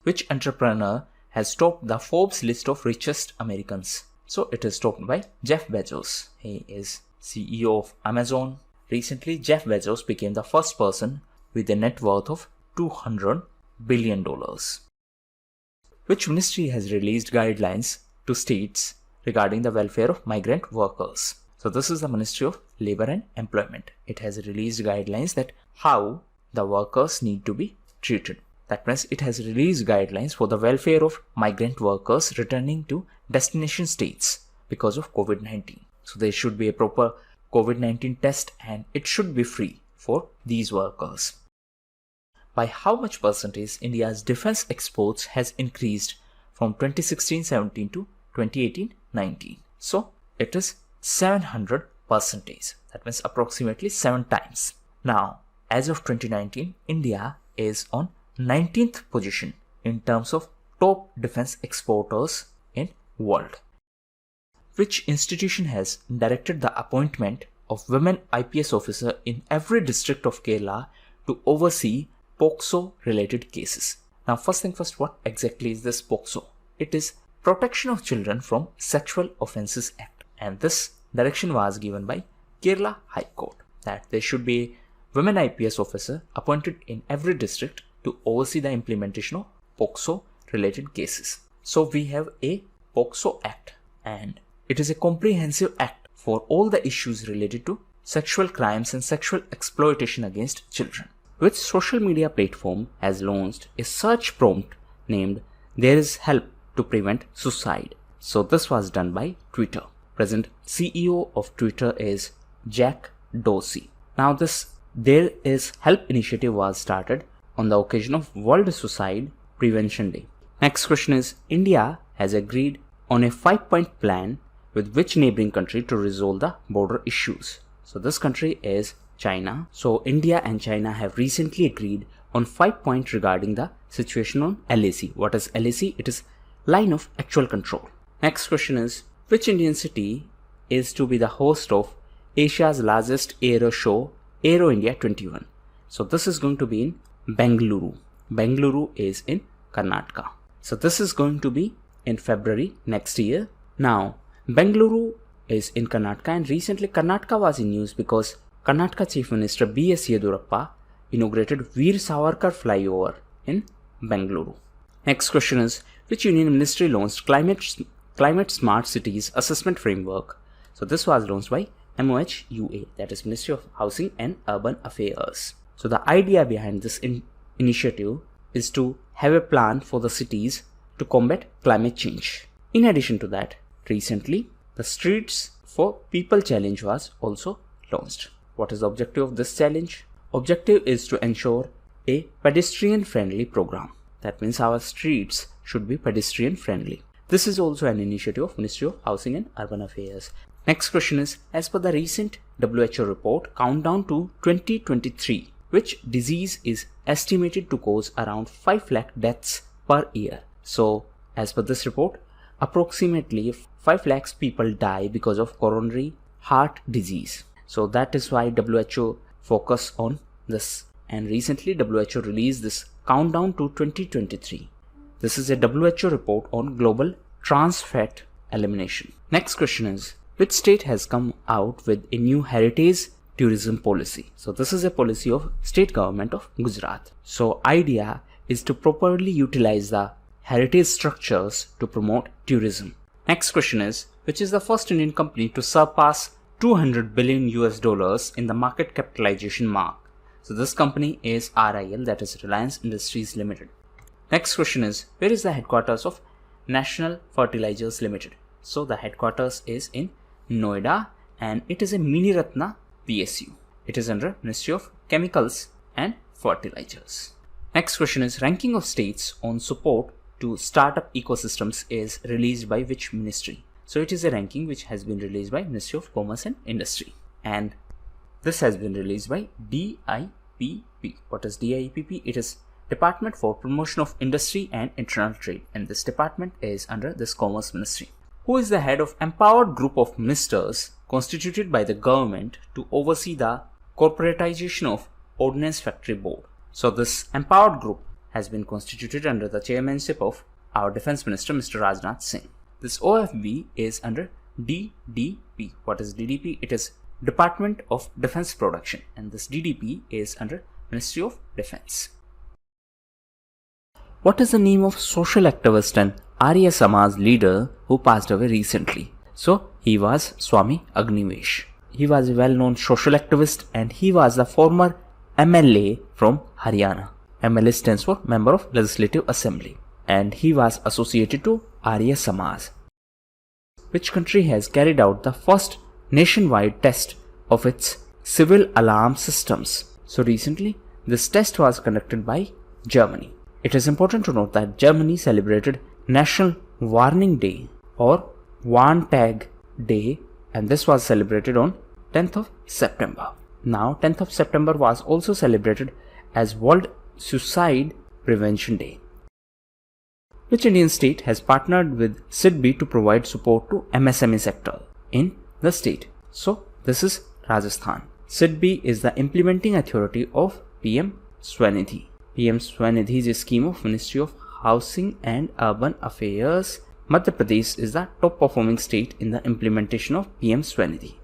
Which entrepreneur has topped the Forbes list of richest Americans? So it is topped by Jeff Bezos. He is CEO of Amazon. Recently, Jeff Bezos became the first person with a net worth of $200 billion. Which ministry has released guidelines to states regarding the welfare of migrant workers? So this is the Ministry of Labor and Employment. It has released guidelines that how the workers need to be treated. That means it has released guidelines for the welfare of migrant workers returning to destination states because of COVID-19. So there should be a proper COVID-19 test and it should be free for these workers. By how much percentage India's defense exports has increased from 2016-17 to 2018-19? So it is 700%. That means approximately 7 times. Now, as of 2019, India is on 19th position in terms of top defense exporters in world. Which institution has directed the appointment of women IPS officer in every district of Kerala to oversee POCSO related cases? Now first thing first, what exactly is this POCSO? It is Protection of Children from Sexual Offences Act, and this direction was given by Kerala High Court that there should be a women IPS officer appointed in every district to oversee the implementation of POCSO related cases. So we have a POCSO Act, and it is a comprehensive act for all the issues related to sexual crimes and sexual exploitation against children. Which social media platform has launched a search prompt named "There is help to prevent suicide"? So this was done by Twitter. Present CEO of Twitter is Jack Dorsey. Now this There is Help initiative was started on the occasion of World Suicide Prevention Day. Next question is, India has agreed on a 5-point plan with which neighboring country to resolve the border issues? So this country is China. So India and China have recently agreed on 5 points regarding the situation on LAC. What is LAC? It is Line of Actual Control. Next question is, which Indian city is to be the host of Asia's largest aero show, Aero India 21? So this is going to be in Bengaluru. Bengaluru is in Karnataka. So this is going to be in February next year. Now, Bengaluru is in Karnataka, and recently Karnataka was in news because Karnataka Chief Minister B.S. Yedurappa inaugurated Veer Savarkar flyover in Bengaluru. Next question is, which Union Ministry launched Climate Smart Cities Assessment Framework? So this was launched by MOHUA, that is Ministry of Housing and Urban Affairs. So the idea behind this initiative is to have a plan for the cities to combat climate change. In addition to that, recently the Streets for People Challenge was also launched. What is the objective of this challenge? Objective is to ensure a pedestrian friendly program. That means our streets should be pedestrian friendly. This is also an initiative of Ministry of Housing and Urban Affairs. Next question is, as per the recent WHO report, Countdown to 2023, which disease is estimated to cause around 5 lakh deaths per year? So as per this report, approximately 5 lakhs people die because of coronary heart disease. So that is why WHO focus on this, and recently WHO released this Countdown to 2023. This is a WHO report on global trans fat elimination. Next question is, which state has come out with a new heritage tourism policy. So this is a policy of state government of Gujarat. So idea is to properly utilize the heritage structures to promote tourism. Next question is, which is the first Indian company to surpass $200 billion in the market capitalization mark? So this company is RIL, that is Reliance Industries Limited. Next question is, where is the headquarters of National Fertilizers Limited? So the headquarters is in Noida and it is a Mini Ratna PSU. It is under Ministry of Chemicals and Fertilizers. Next question is, ranking of states on support to startup ecosystems is released by which ministry? So it is a ranking which has been released by Ministry of Commerce and Industry, and this has been released by DIPP. What is DIPP? It is Department for Promotion of Industry and Internal Trade, and this department is under this Commerce Ministry. Who is the head of empowered group of ministers constituted by the government to oversee the corporatization of Ordnance Factory Board? So this empowered group has been constituted under the chairmanship of our Defense Minister Mr. Rajnath Singh. This OFB is under DDP. What is DDP? It is Department of Defense Production, and this DDP is under Ministry of Defense. What is the name of social activist and Arya Samaj leader who passed away recently? So he was Swami Agnivesh. He was a well-known social activist and he was the former MLA from Haryana. MLA stands for Member of Legislative Assembly, and he was associated to Arya Samaj. Which country has carried out the first nationwide test of its civil alarm systems? So recently this test was conducted by Germany. It is important to note that Germany celebrated National Warning Day or Warntag Day, and this was celebrated on 10th of September. Now 10th of September was also celebrated as World Suicide Prevention Day. Which Indian state has partnered with Cbdt to provide support to MSME sector in the state? So this is Rajasthan. Cbdt is the implementing authority of PM Swanidhi. PM Swanidhi is a scheme of Ministry of Housing and Urban Affairs. Madhya Pradesh is the top performing state in the implementation of PM Swanidhi.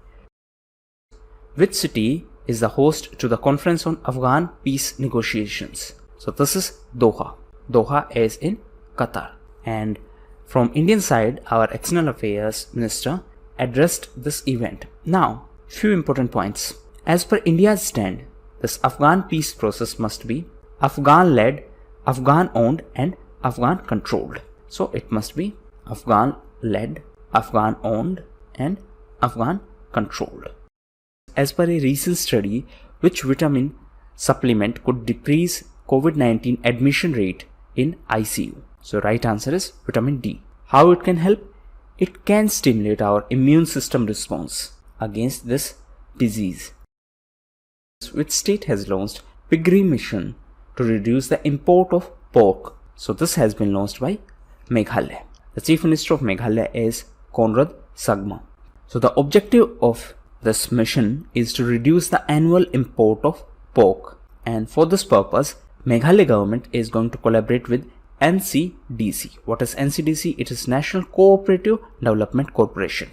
Which city is the host to the conference on Afghan peace negotiations? So this is Doha. Doha is in Qatar. And from Indian side, our External Affairs Minister addressed this event. Now, few important points. As per India's stand, this Afghan peace process must be Afghan-led, Afghan-owned and Afghan-controlled. So it must be Afghan-led, Afghan-owned and Afghan-controlled. As per a recent study, which vitamin supplement could decrease COVID-19 admission rate in ICU? So right answer is vitamin D. How it can help? It can stimulate our immune system response against this disease. Which state has launched Piggery mission to reduce the import of pork? So this has been launched by Meghalaya. The Chief Minister of Meghalaya is Conrad Sagma. So the objective of this mission is to reduce the annual import of pork, and for this purpose Meghalaya government is going to collaborate with NCDC. What is NCDC? It is National Cooperative Development Corporation.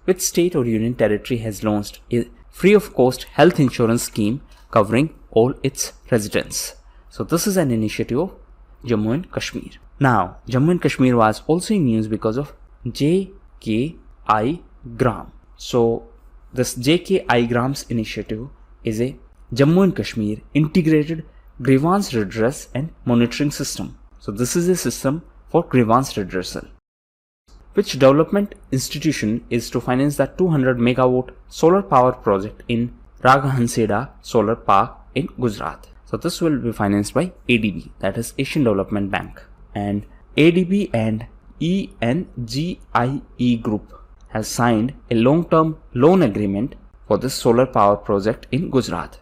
Which state or union territory has launched a free of cost health insurance scheme covering all its residents? So this is an initiative of Jammu and Kashmir. Now Jammu and Kashmir was also in news because of JKI Gram. So this JKI Grams initiative is a Jammu and Kashmir integrated grievance redress and monitoring system. So this is a system for grievance redressal. Which development institution is to finance the 200 megawatt solar power project in Raghanseda Solar Park in Gujarat? So this will be financed by ADB, that is Asian Development Bank. And ADB and ENGIE Group has signed a long-term loan agreement for this solar power project in Gujarat.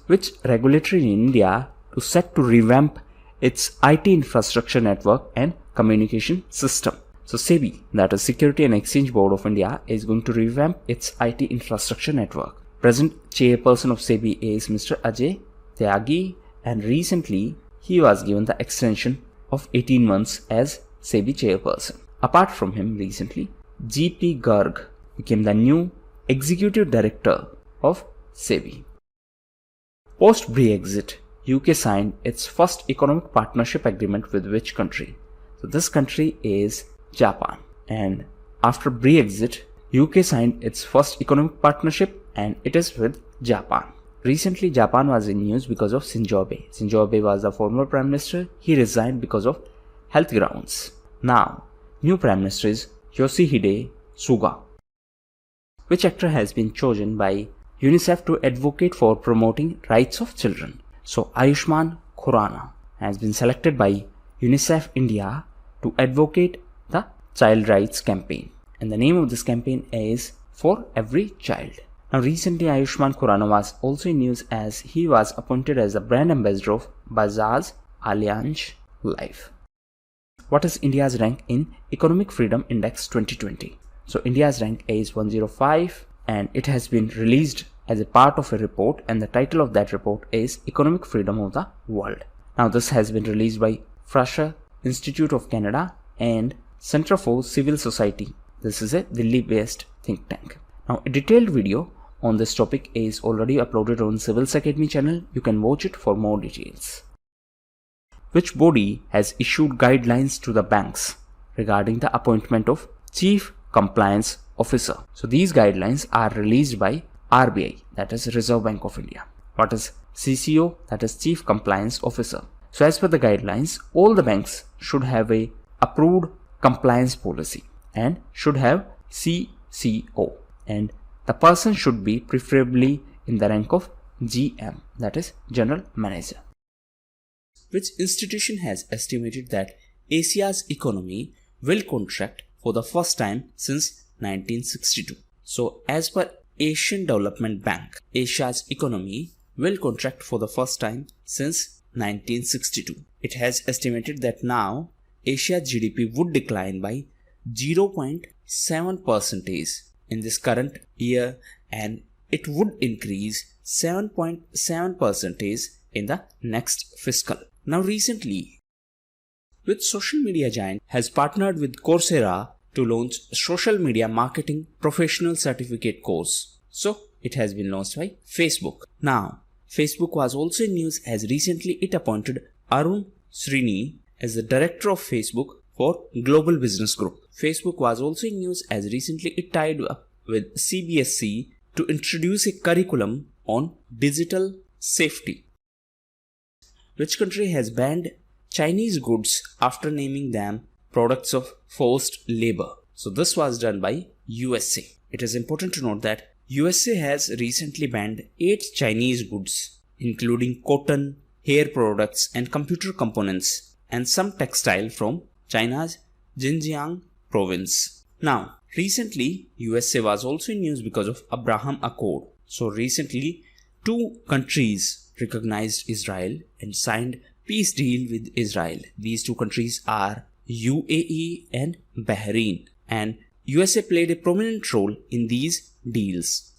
Which regulatory in India is set to revamp its IT infrastructure network and communication system? So SEBI, that is Security and Exchange Board of India, is going to revamp its IT infrastructure network. Present chairperson of SEBI is Mr. Ajay Tyagi, and recently he was given the extension of 18 months as SEBI chairperson. Apart from him, recently GP Garg became the new executive director of SEBI. Post-Brexit, UK signed its first economic partnership agreement with which country? So this country is Japan. And after Brexit, UK signed its first economic partnership and it is with Japan. Recently, Japan was in news because of Shinzo Abe. Shinzo Abe was the former Prime Minister. He resigned because of health grounds. Now, new Prime Minister is Yoshihide Suga. Which actor has been chosen by UNICEF to advocate for promoting rights of children? So, Ayushmann Khurrana has been selected by UNICEF India to advocate the child rights campaign. And the name of this campaign is For Every Child. Now recently Ayushmann Khurrana was also in news as he was appointed as the brand ambassador of Bajaj Allianz Life. What is India's rank in Economic Freedom Index 2020? So India's rank is 105 and it has been released as a part of a report, and the title of that report is Economic Freedom of the World. Now this has been released by Fraser Institute of Canada and Center for Civil Society. This is a Delhi-based think tank. Now a detailed video on this topic is already uploaded on Civils Academy channel. You can watch it for more details. Which body has issued guidelines to the banks regarding the appointment of Chief Compliance Officer? So these guidelines are released by RBI, that is Reserve Bank of India. What is CCO? That is Chief Compliance Officer. So as per the guidelines, all the banks should have a approved compliance policy and should have CCO, and the person should be preferably in the rank of GM, that is General Manager. Which institution has estimated that Asia's economy will contract for the first time since 1962? So as per Asian Development Bank, Asia's economy will contract for the first time since 1962. It has estimated that now Asia's GDP would decline by 0.7% in this current year, and it would increase 7.7% in the next fiscal. Now recently, which social media giant has partnered with Coursera to launch social media marketing professional certificate course? So it has been launched by Facebook. Now Facebook was also in news as recently it appointed Arun Srini as the director of Facebook for Global Business Group. Facebook was also in news as recently it tied up with CBSE to introduce a curriculum on digital safety. Which country has banned Chinese goods after naming them products of forced labor? So this was done by USA. It is important to note that USA has recently banned 8 Chinese goods, including cotton, hair products and computer components, and some textile from China's Xinjiang province. Now, recently USA was also in news because of Abraham Accord. So recently, 2 countries recognized Israel and signed peace deal with Israel. These 2 countries are UAE and Bahrain, and USA played a prominent role in these deals.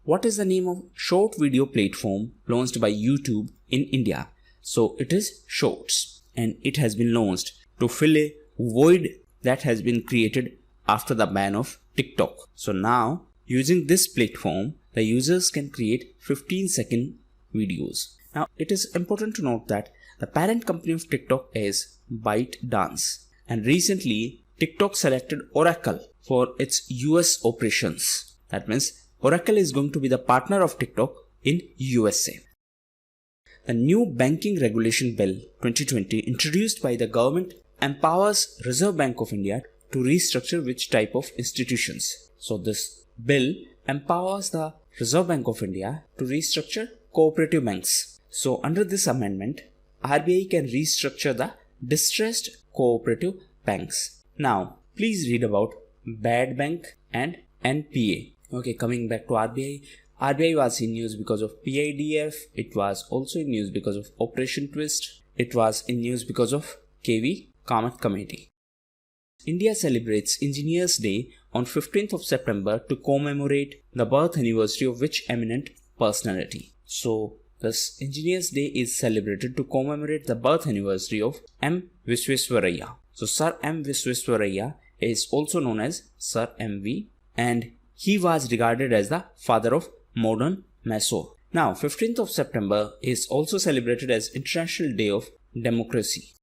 What is the name of short video platform launched by YouTube in India? So it is Shorts, and it has been launched to fill a void that has been created after the ban of TikTok. So now, using this platform, the users can create 15-second videos. Now, it is important to note that the parent company of TikTok is ByteDance, and recently TikTok selected Oracle for its US operations. That means Oracle is going to be the partner of TikTok in USA. The new Banking Regulation Bill 2020 introduced by the government empowers Reserve Bank of India to restructure which type of institutions. So this bill empowers the Reserve Bank of India to restructure cooperative banks. So under this amendment, RBI can restructure the distressed cooperative banks. Now, please read about Bad Bank and NPA. Okay, coming back to RBI. RBI was in news because of PIDF. It was also in news because of Operation Twist. It was in news because of KV Kamath Committee. India celebrates Engineers Day on 15th of September to commemorate the birth anniversary of which eminent personality? So, this Engineers Day is celebrated to commemorate the birth anniversary of M. Visvesvaraya. So, Sir M. Visvesvaraya is also known as Sir MV, and he was regarded as the father of modern Meso. Now, 15th of September is also celebrated as International Day of Democracy.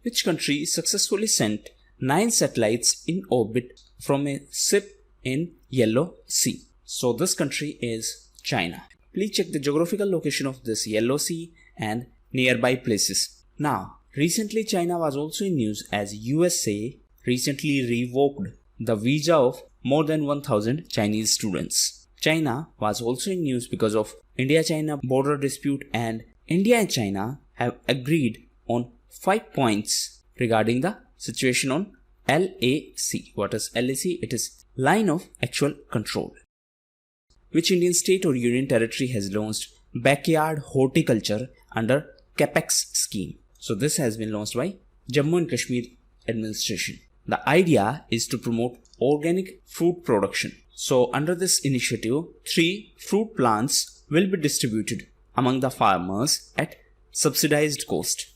Which country successfully sent 9 satellites in orbit from a ship in Yellow Sea? So this country is China. Please check the geographical location of this Yellow Sea and nearby places. Now, recently China was also in news as USA recently revoked the visa of more than 1000 Chinese students. China was also in news because of India-China border dispute, and India and China have agreed on 5 points regarding the situation on LAC. What is LAC? It is Line of Actual Control. Which Indian state or union territory has launched backyard horticulture under CAPEX scheme? So this has been launched by Jammu and Kashmir administration. The idea is to promote organic fruit production. So under this initiative, 3 fruit plants will be distributed among the farmers at subsidized cost.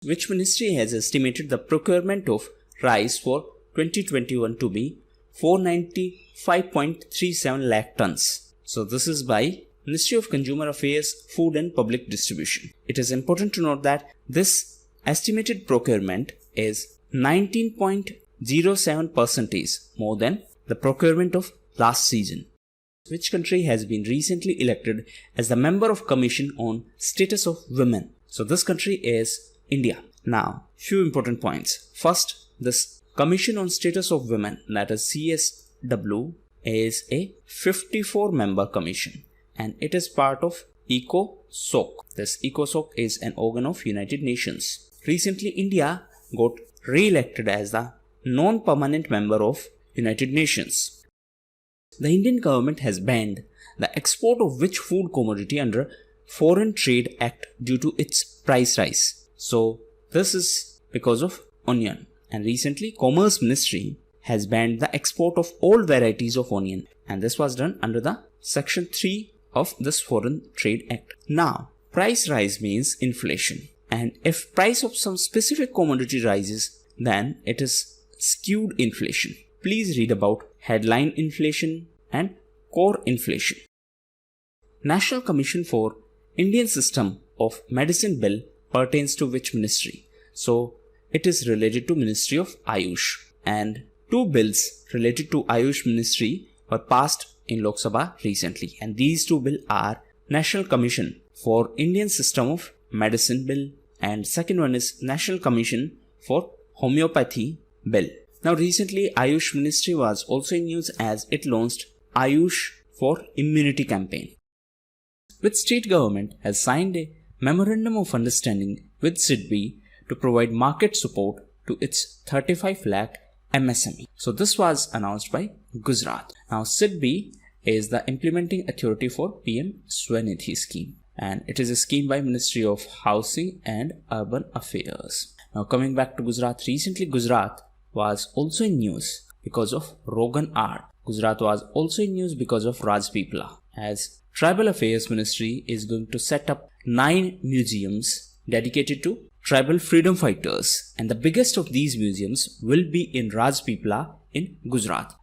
Which ministry has estimated the procurement of rice for 2021 to be 495.37 lakh tons? So this is by Ministry of Consumer Affairs, Food and Public Distribution. It is important to note that this estimated procurement is 19.07% more than the procurement of last season. Which country has been recently elected as the member of Commission on Status of Women? So this country is India. Now, few important points. First, this Commission on Status of Women, that is CSW, is a 54-member commission and it is part of ECOSOC. This ECOSOC is an organ of United Nations. Recently, India got re-elected as the non-permanent member of United Nations. The Indian government has banned the export of which food commodity under Foreign Trade Act due to its price rise? So this is because of onion. And recently Commerce Ministry has banned the export of all varieties of onion, and this was done under the Section 3 of this Foreign Trade Act. Now, price rise means inflation, and if price of some specific commodity rises, then it is skewed inflation. Please read about headline inflation and core inflation. National Commission for Indian System of Medicine Bill pertains to which ministry? So it is related to Ministry of Ayush, and 2 bills related to Ayush Ministry were passed in Lok Sabha recently, and these 2 bills are National Commission for Indian System of Medicine Bill and second one is National Commission for Homeopathy Bill. Now recently Ayush Ministry was also in news as it launched Ayush for Immunity campaign. Which state government has signed a Memorandum of Understanding with Cbdt to provide market support to its 35 lakh MSME. So this was announced by Gujarat. Now Cbdt is the implementing authority for PM Swanidhi scheme, and it is a scheme by Ministry of Housing and Urban Affairs. Now coming back to Gujarat, recently Gujarat was also in news because of Rogan art. Gujarat was also in news because of Rajpipla, as Tribal Affairs Ministry is going to set up 9 museums dedicated to tribal freedom fighters, and the biggest of these museums will be in Rajpipla in Gujarat.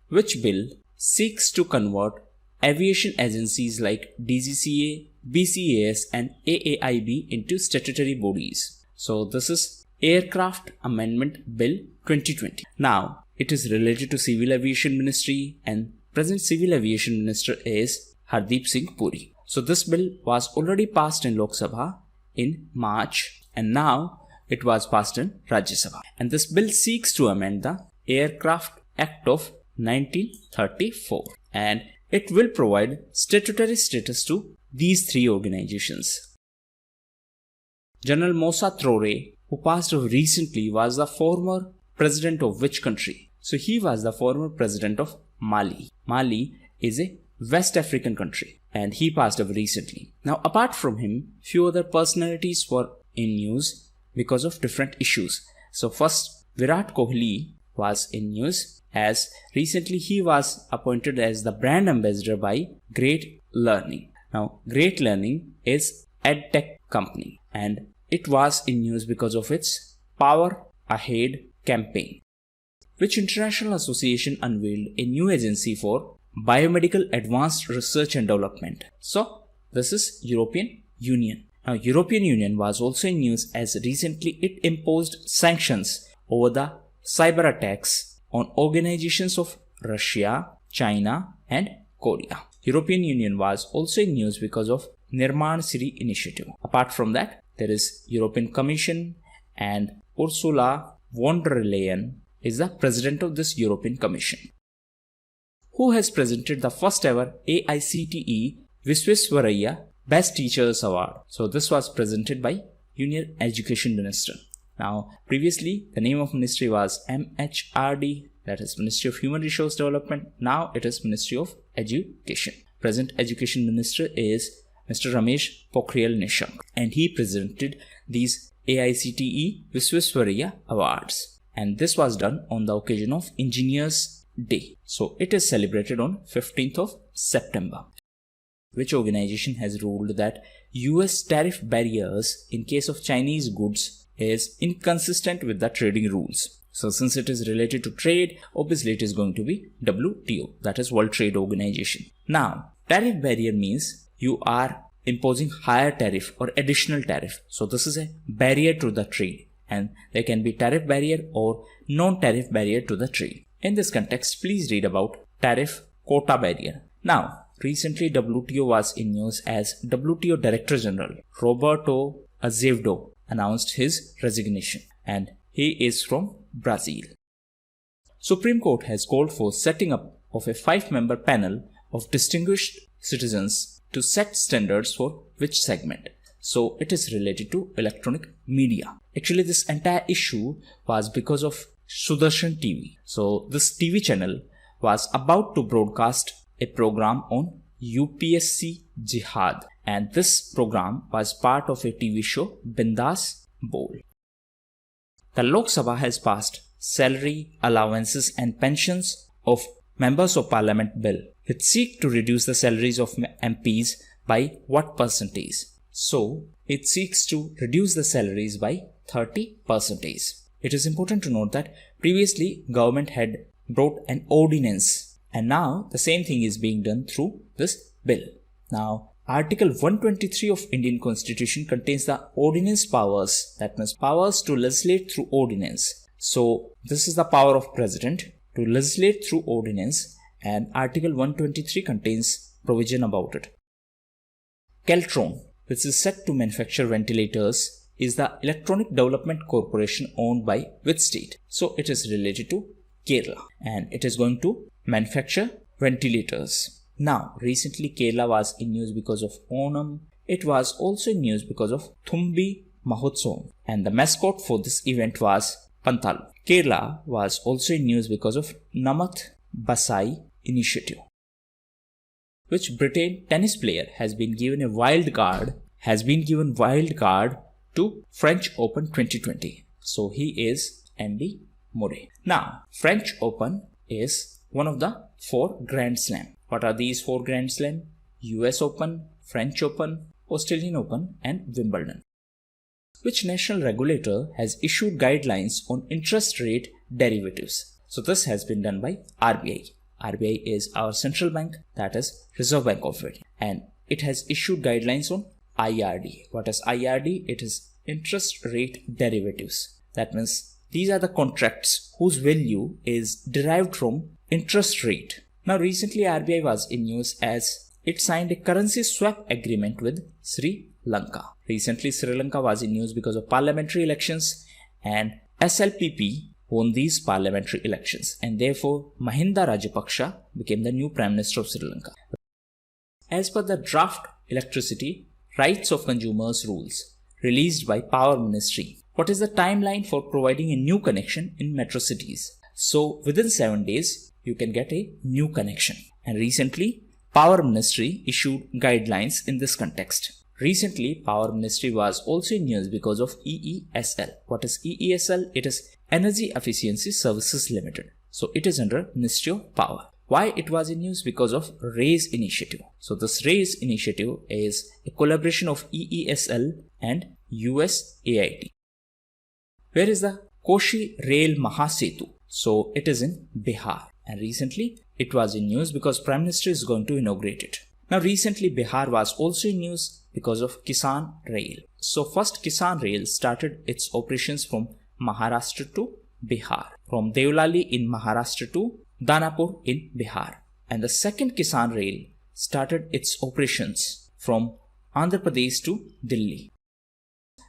Which bill seeks to convert aviation agencies like DGCA, BCAS and AAIB into statutory bodies? So this is Aircraft Amendment Bill 2020. Now it is related to Civil Aviation Ministry, and present Civil Aviation Minister is Hardeep Singh Puri. So this bill was already passed in Lok Sabha in March, and now it was passed in Rajya Sabha. And this bill seeks to amend the Aircraft Act of 1934, and it will provide statutory status to these 3 organizations. General Moussa Traoré, who passed away recently, was the former president of which country? So he was the former president of Mali. Mali is a West African country, and he passed away recently. Now apart from him, few other personalities were in news because of different issues. So first, Virat Kohli was in news as recently he was appointed as the brand ambassador by Great Learning. Now Great Learning is EdTech company, and it was in news because of its Power Ahead campaign. Which international association unveiled a new agency for biomedical advanced research and development? So, this is European Union. Now, European Union was also in news as recently it imposed sanctions over the cyber attacks on organizations of Russia, China and Korea. European Union was also in news because of Nirman City initiative. Apart from that, there is European Commission, and Ursula von der Leyen is the president of this European Commission. Who has presented the first ever AICTE Visvesvaraya Best Teachers Award? So this was presented by Union Education Minister. Now, previously the name of ministry was MHRD, that is Ministry of Human Resource Development. Now it is Ministry of Education. Present Education Minister is Mr. Ramesh Pokhriyal Nishank, and he presented these AICTE Visvesvaraya Awards. And this was done on the occasion of Engineers Day. So it is celebrated on 15th of September. Which organization has ruled that US tariff barriers in case of Chinese goods is inconsistent with the trading rules? So since it is related to trade, obviously it is going to be WTO, that is World Trade Organization. Now, tariff barrier means you are imposing higher tariff or additional tariff. So this is a barrier to the trade, and there can be tariff barrier or non-tariff barrier to the trade. In this context, please read about tariff quota barrier. Now, recently WTO was in news as WTO Director General Roberto Azevedo announced his resignation, and he is from Brazil. Supreme Court has called for setting up of a 5-member panel of distinguished citizens to set standards for which segment? So it is related to electronic media. Actually, this entire issue was because of Sudarshan TV. So this TV channel was about to broadcast a program on UPSC Jihad, and this program was part of a TV show Bindas Bowl. The Lok Sabha has passed Salary, Allowances and Pensions of Members of Parliament Bill, which seek to reduce the salaries of MPs by what percentage? So, it seeks to reduce the salaries by 30%. It is important to note that previously government had brought an ordinance, and now the same thing is being done through this bill. Now, Article 123 of Indian Constitution contains the ordinance powers, that means powers to legislate through ordinance. So, this is the power of President to legislate through ordinance, and Article 123 contains provision about it. Keltron, which is set to manufacture ventilators, is the Electronic Development Corporation owned by which state? So, it is related to Kerala, and it is going to manufacture ventilators. Now, recently Kerala was in news because of Onam. It was also in news because of Thumbi Mahotsav, and the mascot for this event was Pantalu. Kerala was also in news because of Namath Basai initiative. Which Britain tennis player has been given a wild card to French Open 2020. So he is Andy Murray. Now, French Open is one of the 4 Grand Slam. What are these 4 Grand Slam? US Open, French Open, Australian Open and Wimbledon. Which national regulator has issued guidelines on interest rate derivatives? So this has been done by RBI. RBI is our central bank, that is Reserve Bank of India, and it has issued guidelines on IRD. What is IRD? It is interest rate derivatives. That means these are the contracts whose value is derived from interest rate. Now recently RBI was in news as it signed a currency swap agreement with Sri Lanka. Recently Sri Lanka was in news because of parliamentary elections, and SLPP won these parliamentary elections, and therefore Mahinda Rajapaksa became the new Prime Minister of Sri Lanka. As per the draft Electricity Rights of Consumers rules released by Power Ministry, what is the timeline for providing a new connection in metro cities? So within 7 days you can get a new connection, and recently Power Ministry issued guidelines in this context. Recently Power Ministry was also in news because of EESL. What is EESL? It is Energy Efficiency Services Limited. So it is under Ministry of Power. Why it was in news? Because of RAISE initiative. So this RAISE initiative is a collaboration of EESL and USAID. Where is the Koshi Rail Mahasetu? So it is in Bihar, and recently it was in news because Prime Minister is going to inaugurate it. Now recently Bihar was also in news because of Kisan Rail. So first Kisan Rail started its operations from Maharashtra to Bihar, from Devlali in Maharashtra to Danapur in Bihar. And the second Kisan Rail started its operations from Andhra Pradesh to Delhi.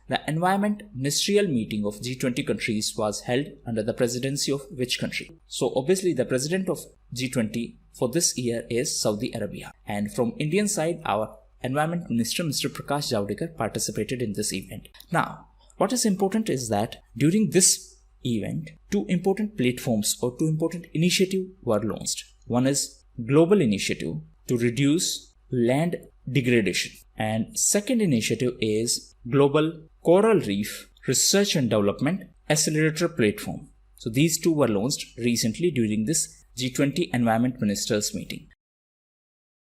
The Environment Ministerial meeting of G20 countries was held under the presidency of which country? So obviously the president of G20 for this year is Saudi Arabia. And from Indian side, our Environment Minister Mr. Prakash Javadekar participated in this event. Now, what is important is that during this event, two important platforms or two important initiatives were launched. One is Global Initiative to reduce land degradation, and second initiative is Global Coral Reef Research and Development Accelerator Platform. So these two were launched recently during this G20 Environment Ministers meeting.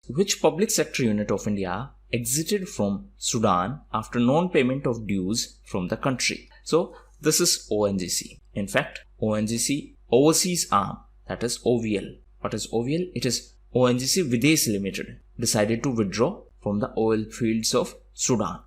Which public sector unit of India exited from Sudan after non-payment of dues from the country? So this is ONGC. In fact, ONGC Overseas Arm, that is OVL. What is OVL? It is ONGC Videsh Limited, decided to withdraw from the oil fields of Sudan.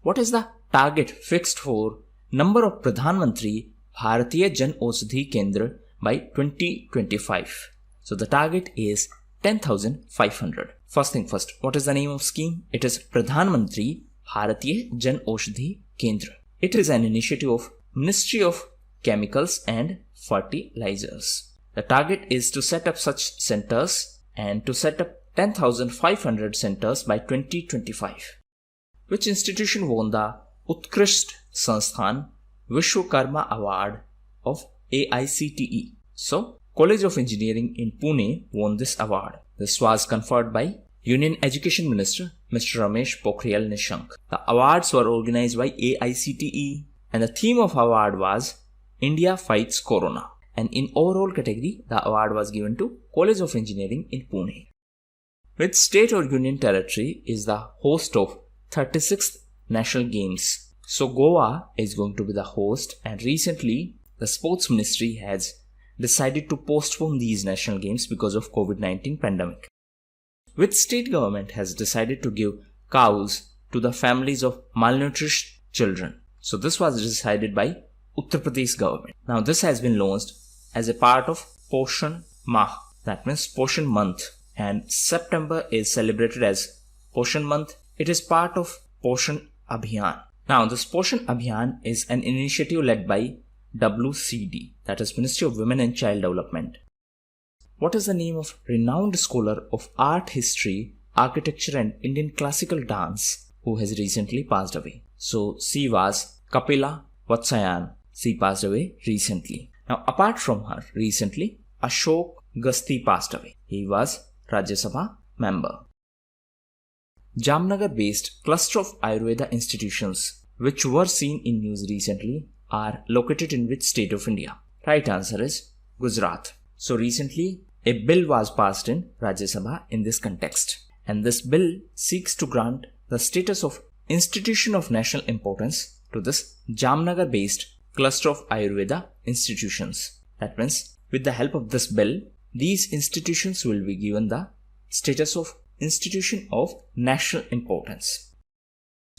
What is the target fixed for number of Pradhan Mantri Bharatiya Jan Aushadhi Kendra by 2025? So the target is 10,500. First thing first, what is the name of scheme? It is Pradhan Mantri Bharatiya Jan Aushadhi Kendra. It is an initiative of Ministry of Chemicals and Fertilizers. The target is to set up such centers and to set up 10,500 centers by 2025. Which institution won the Utkrisht Sansthan Vishwakarma Award of AICTE? So, College of Engineering in Pune won this award. This was conferred by Union Education Minister Mr. Ramesh Pokhriyal Nishank. The awards were organized by AICTE and the theme of award was India Fights Corona. And in overall category, the award was given to College of Engineering in Pune. Which state or union territory is the host of 36th National Games? So Goa is going to be the host, and recently the Sports Ministry has decided to postpone these national games because of COVID-19 pandemic. Which state government has decided to give cows to the families of malnourished children? So this was decided by Uttar Pradesh government. Now this has been launched as a part of Poshan Mah, that means Poshan month, and September is celebrated as Poshan month. It is part of Poshan Abhiyan. Now this Poshan Abhiyan is an initiative led by WCD, that is Ministry of Women and Child Development. What is the name of renowned scholar of art history, architecture and Indian classical dance who has recently passed away? So she was Kapila Vatsyayan. She passed away recently. Now apart from her, recently Ashok Gasti passed away. He was Rajya Sabha member. Jamnagar based cluster of Ayurveda institutions which were seen in news recently are located in which state of India? Right answer is Gujarat. So recently a bill was passed in Rajya Sabha in this context, and this bill seeks to grant the status of institution of national importance to this Jamnagar based cluster of Ayurveda institutions. That means with the help of this bill, these institutions will be given the status of institution of national importance.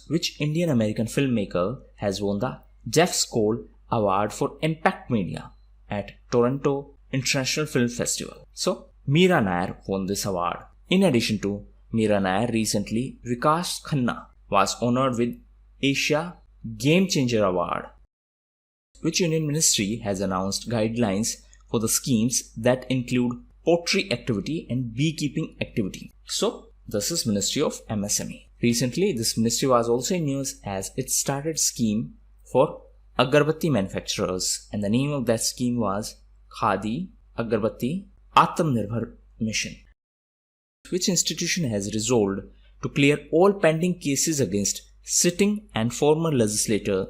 Which Indian American filmmaker has won the Jeff Skoll Award for Impact Media at Toronto International Film Festival? So Meera Nair won this award. In addition to Meera Nair, recently Vikas Khanna was honored with Asia Game Changer Award. Which Union Ministry has announced guidelines for the schemes that include poultry activity and beekeeping activity? So this is Ministry of MSME. Recently this ministry was also in news as it started scheme for agarbatti manufacturers, and the name of that scheme was Khadi Agarbatti Atmanirbhar Mission. Which institution has resolved to clear all pending cases against sitting and former legislators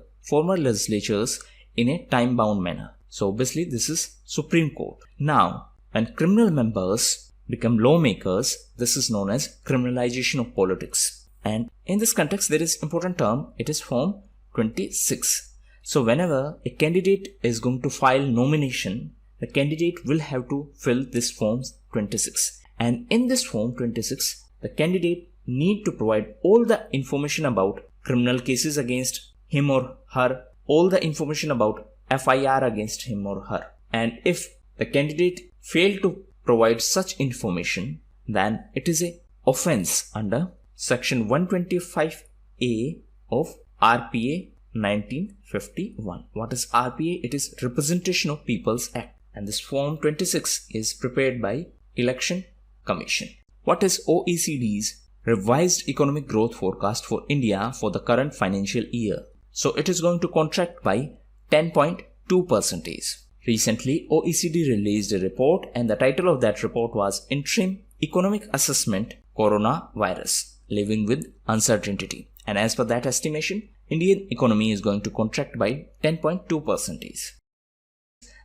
in a time-bound manner? So obviously this is Supreme Court. Now, when criminal members become lawmakers, this is known as criminalization of politics. And in this context, there is important term, it is Form 26. So whenever a candidate is going to file nomination, the candidate will have to fill this form 26. And in this form 26, the candidate need to provide all the information about criminal cases against him or her, all the information about FIR against him or her. And if the candidate failed to provide such information, then it is a offense under section 125A of RPA 1951. What is RPA? It is Representation of People's Act. And this form 26 is prepared by Election Commission. What is OECD's revised economic growth forecast for India for the current financial year? So it is going to contract by 10.2%. Recently, OECD released a report, and the title of that report was Interim Economic Assessment Coronavirus, Living with Uncertainty. And as per that estimation, Indian economy is going to contract by 10.2%.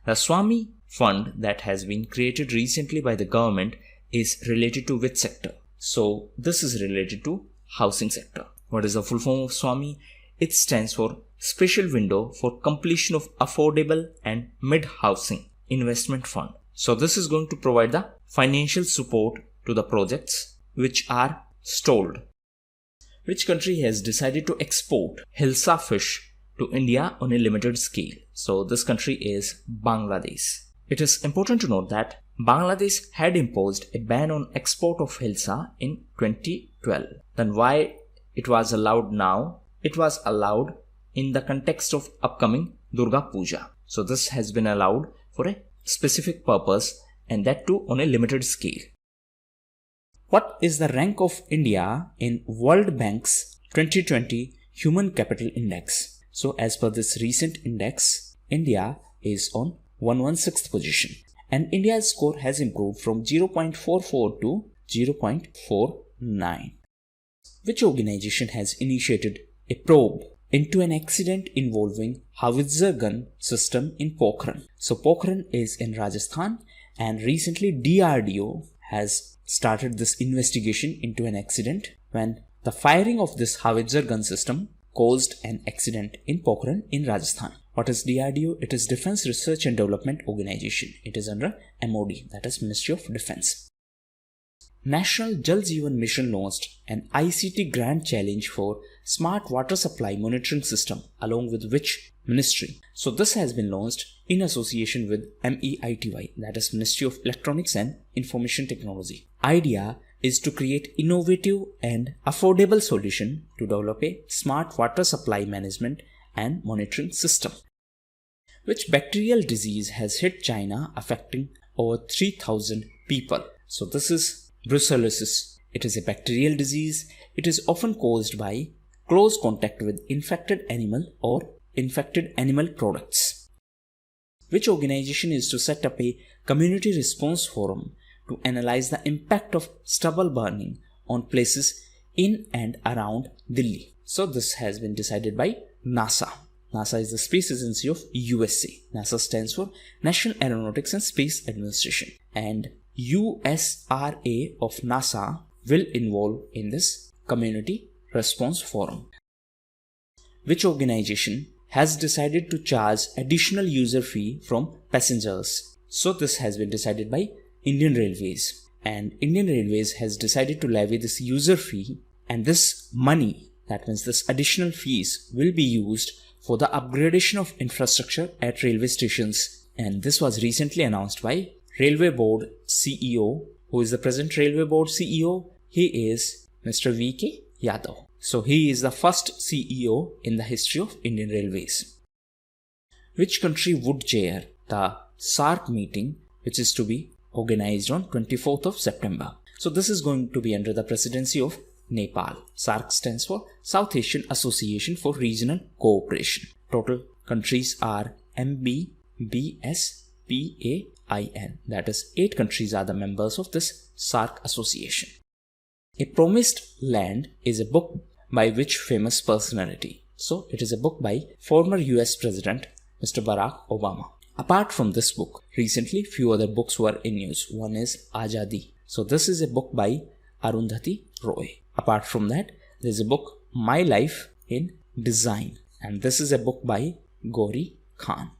The Swami Fund that has been created recently by the government is related to which sector? So this is related to housing sector. What is the full form of Swami? It stands for Special Window for Completion of Affordable and Mid-Housing Investment Fund. So this is going to provide the financial support to the projects which are stalled. Which country has decided to export Hilsa fish to India on a limited scale? So this country is Bangladesh. It is important to note that Bangladesh had imposed a ban on export of Hilsa in 2012. Then why it was allowed now? It was allowed in the context of upcoming Durga Puja. So this has been allowed for a specific purpose, and that too on a limited scale. What is the rank of India in World Bank's 2020 Human Capital Index? So as per this recent index, India is on 116th position, and India's score has improved from 0.44 to 0.49. Which organization has initiated a probe into an accident involving howitzer gun system in Pokhran? So Pokhran is in Rajasthan, and recently DRDO has started this investigation into an accident when the firing of this howitzer gun system caused an accident in Pokhran in Rajasthan. What is DRDO? It is Defense Research and Development Organization. It is under MOD, that is Ministry of Defense. National Jal Jeevan Mission launched an ICT grant challenge for smart water supply monitoring system, along with which ministry? So this has been launched in association with MEITY, that is Ministry of Electronics and Information Technology. Idea is to create innovative and affordable solution to develop a smart water supply management and monitoring system. Which bacterial disease has hit China, affecting over 3,000 people? So this is brucellosis. It is a bacterial disease. It is often caused by close contact with infected animal or infected animal products. Which organization is to set up a community response forum to analyze the impact of stubble burning on places in and around Delhi? So this has been decided by NASA. NASA is the space agency of USA. NASA stands for National Aeronautics and Space Administration, and USRA of NASA will involve in this community response forum. Which organization has decided to charge additional user fee from passengers? So this has been decided by Indian Railways, and Indian Railways has decided to levy this user fee, and this money, that means this additional fees, will be used for the upgradation of infrastructure at railway stations. And this was recently announced by Railway Board CEO. Who is the present Railway Board CEO? He is Mr. V.K. Yadav. So he is the first CEO in the history of Indian Railways. Which country would chair the Sark meeting, which is to be organized on 24th of September? So this is going to be under the presidency of Nepal. Sark stands for South Asian Association for Regional Cooperation. Total countries are MBBSPAIN. That is 8 countries are the members of this Sark association. A Promised Land is a book by which famous personality? So it is a book by former US President Mr. Barack Obama. Apart from this book, recently few other books were in news. One is Azadi. So this is a book by Arundhati Roy. Apart from that, there is a book My Life in Design, and this is a book by Gauri Khan.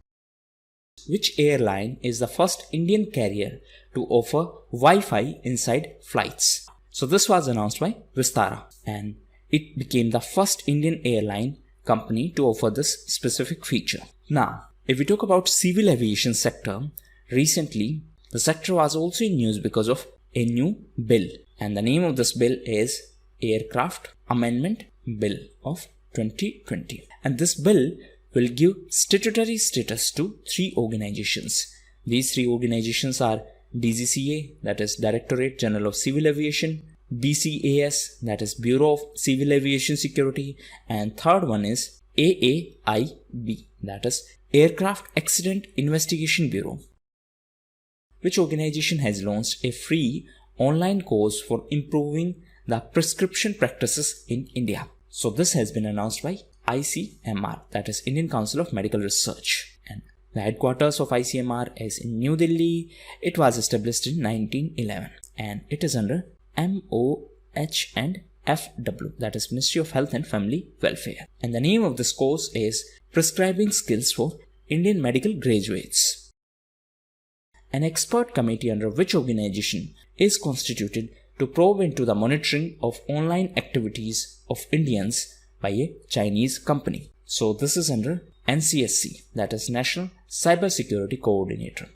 Which airline is the first Indian carrier to offer Wi-Fi inside flights? So this was announced by Vistara, and it became the first Indian airline company to offer this specific feature. Now, if we talk about civil aviation sector, recently the sector was also in news because of a new bill, and the name of this bill is Aircraft Amendment Bill of 2020. And this bill will give statutory status to 3 organizations. These 3 organizations are DGCA, that is Directorate General of Civil Aviation, BCAS, that is Bureau of Civil Aviation Security, and third one is AAIB, that is Aircraft Accident Investigation Bureau. Which organization has launched a free online course for improving the prescription practices in India? So this has been announced by ICMR, that is Indian Council of Medical Research, and the headquarters of ICMR is in New Delhi. It was established in 1911 and it is under MOH&FW, that is Ministry of Health and Family Welfare, and the name of this course is Prescribing Skills for Indian Medical Graduates. An expert committee under which organization is constituted to probe into the monitoring of online activities of Indians by a Chinese company? So this is under NCSC, that is National Cyber Security Coordinator.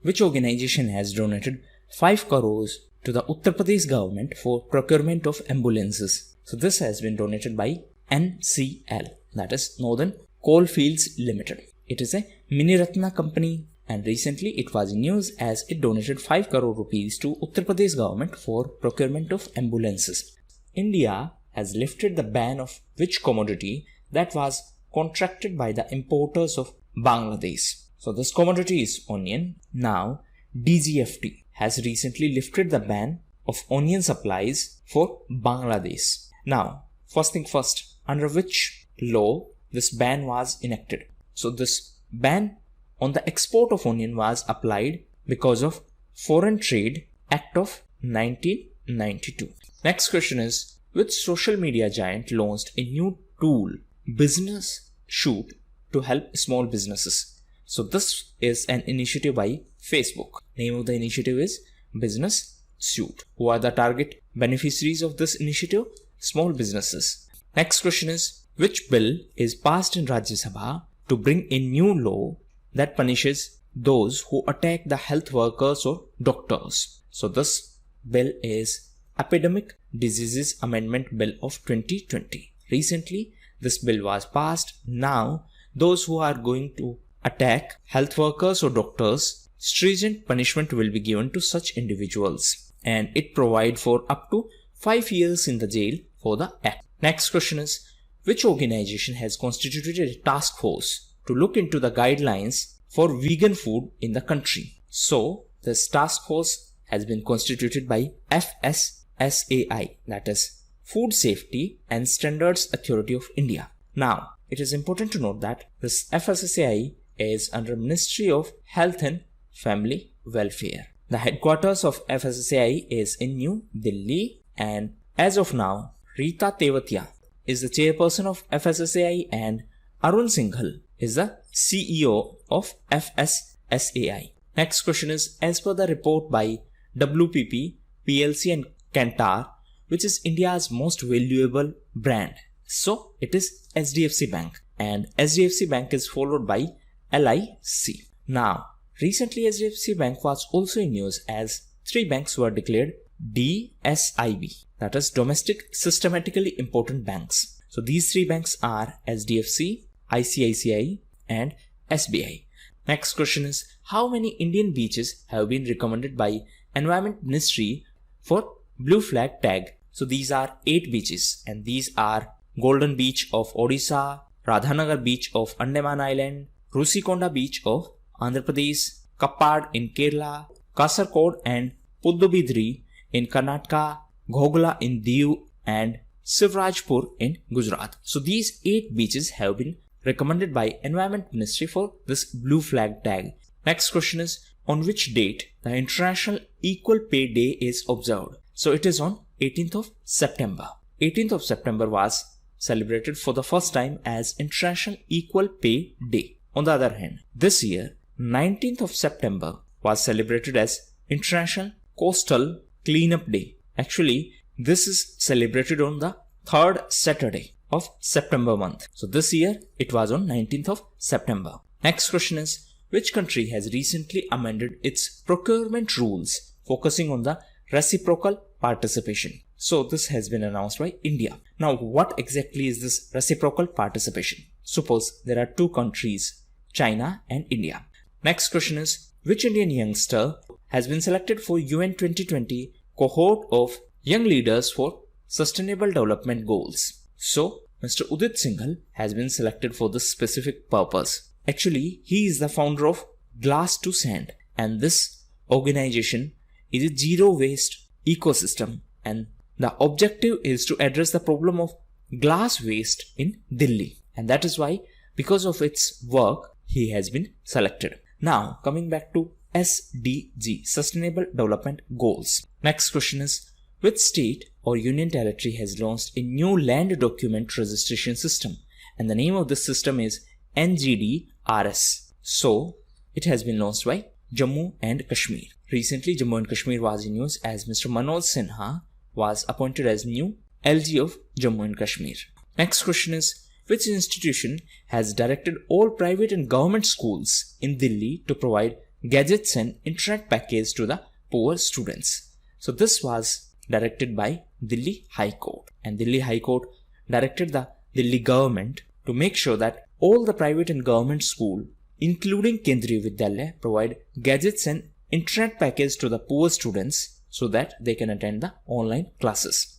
Which organization has donated 5 crores to the Uttar Pradesh government for procurement of ambulances? So this has been donated by NCL, that is Northern Coalfields Limited. It is a Miniratna company, and recently it was in news as it donated 5 crore rupees to Uttar Pradesh government for procurement of ambulances. India has lifted the ban of which commodity that was contracted by the importers of Bangladesh? So this commodity is onion. Now DGFT has recently lifted the ban of onion supplies for Bangladesh. Now, first thing first, under which law this ban was enacted? So this ban on the export of onion was applied because of Foreign Trade Act of 1992. Next question is, which social media giant launched a new tool, Business Shoot, to help small businesses? So this is an initiative by Facebook. Name of the initiative is Business Suite. Who are the target beneficiaries of this initiative? Small businesses. Next question is, which bill is passed in Rajya Sabha to bring a new law that punishes those who attack the health workers or doctors? So this bill is Epidemic Diseases Amendment Bill of 2020. Recently this bill was passed. Now those who are going to attack health workers or doctors, stringent punishment will be given to such individuals, and it provides for up to 5 years in the jail for the act. Next question is, which organization has constituted a task force to look into the guidelines for vegan food in the country? So this task force has been constituted by FSSAI, that is Food Safety and Standards Authority of India. Now it is important to note that this FSSAI is under Ministry of Health and Family Welfare. The headquarters of FSSAI is in New Delhi, and as of now Rita Tewatia is the chairperson of FSSAI and Arun Singhal is the CEO of FSSAI. Next question is, as per the report by WPP, PLC and Kantar, which is India's most valuable brand? So it is HDFC Bank, and HDFC Bank is followed by LIC. Now recently HDFC Bank was also in news as 3 banks were declared DSIB, that is Domestic Systematically Important Banks. So these 3 banks are HDFC, ICICI and SBI. Next question is, how many Indian beaches have been recommended by Environment Ministry for Blue Flag tag? So these are 8 beaches, and these are Golden Beach of Odisha, Radhanagar Beach of Andaman Island, Rusikonda Beach of Andhra Pradesh, Kappad in Kerala, Kasaragod and Puddubidri in Karnataka, Ghogla in Diu and Sivrajpur in Gujarat. So these 8 beaches have been recommended by Environment Ministry for this Blue Flag tag. Next question is, on which date the International Equal Pay Day is observed? So it is on 18th of September. 18th of September was celebrated for the first time as International Equal Pay Day. On the other hand, this year, 19th of September was celebrated as International Coastal Cleanup Day. Actually, this is celebrated on the third Saturday of September month. So this year, it was on 19th of September. Next question is, which country has recently amended its procurement rules focusing on the reciprocal participation? So this has been announced by India. Now, what exactly is this reciprocal participation? Suppose there are two countries, China and India. Next question is, which Indian youngster has been selected for UN 2020 cohort of young leaders for sustainable development goals? So, Mr. Udit Singhal has been selected for this specific purpose. Actually, he is the founder of Glass to Sand, and this organization is a zero waste ecosystem, and the objective is to address the problem of glass waste in Delhi, and that is why, because of its work, he has been selected. Now, coming back to SDG, Sustainable Development Goals. Next question is, which state or union territory has launched a new land document registration system? And the name of this system is NGDRS. So, it has been launched by Jammu and Kashmir. Recently, Jammu and Kashmir was in news as Mr. Manoj Sinha was appointed as new LG of Jammu and Kashmir. Next question is, which institution has directed all private and government schools in Delhi to provide gadgets and internet packages to the poor students? So this was directed by Delhi High Court, and Delhi High Court directed the Delhi government to make sure that all the private and government school, including Kendriya Vidyalaya, provide gadgets and internet packages to the poor students so that they can attend the online classes.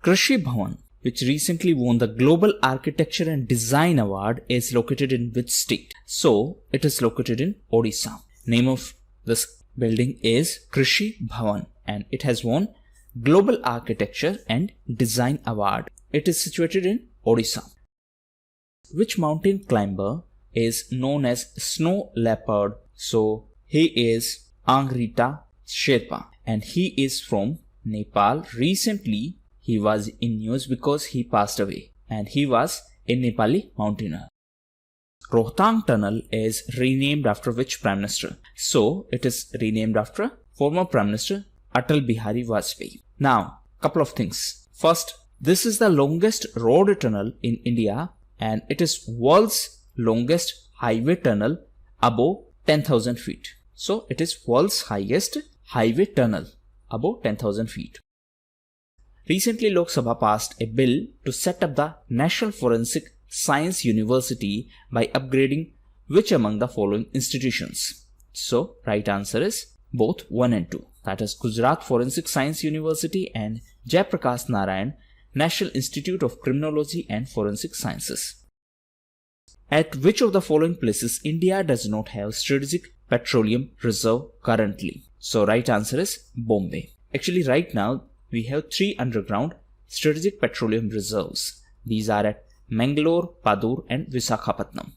Krishi Bhavan, which recently won the Global Architecture and Design Award, is located in which state? So, it is located in Odisha. Name of this building is Krishi Bhavan, and it has won Global Architecture and Design Award. It is situated in Odisha. Which mountain climber is known as Snow Leopard? So, he is Angrita Sherpa, and he is from Nepal. Recently, he was in news because he passed away, and he was a Nepali mountaineer. Rohtang Tunnel is renamed after which Prime Minister? So, it is renamed after former Prime Minister Atal Bihari Vajpayee. Now, couple of things. First, this is the longest road tunnel in India, and it is world's longest highway tunnel above 10,000 feet. So, it is world's highest highway tunnel above 10,000 feet. Recently, Lok Sabha passed a bill to set up the National Forensic Science University by upgrading which among the following institutions? So, right answer is both 1 and 2. That is Gujarat Forensic Science University and Jayaprakash Narayan National Institute of Criminology and Forensic Sciences. At which of the following places India does not have strategic petroleum reserve currently? So, right answer is Bombay. Actually, right now, we have 3 underground strategic petroleum reserves. These are at Mangalore, Padur and Visakhapatnam.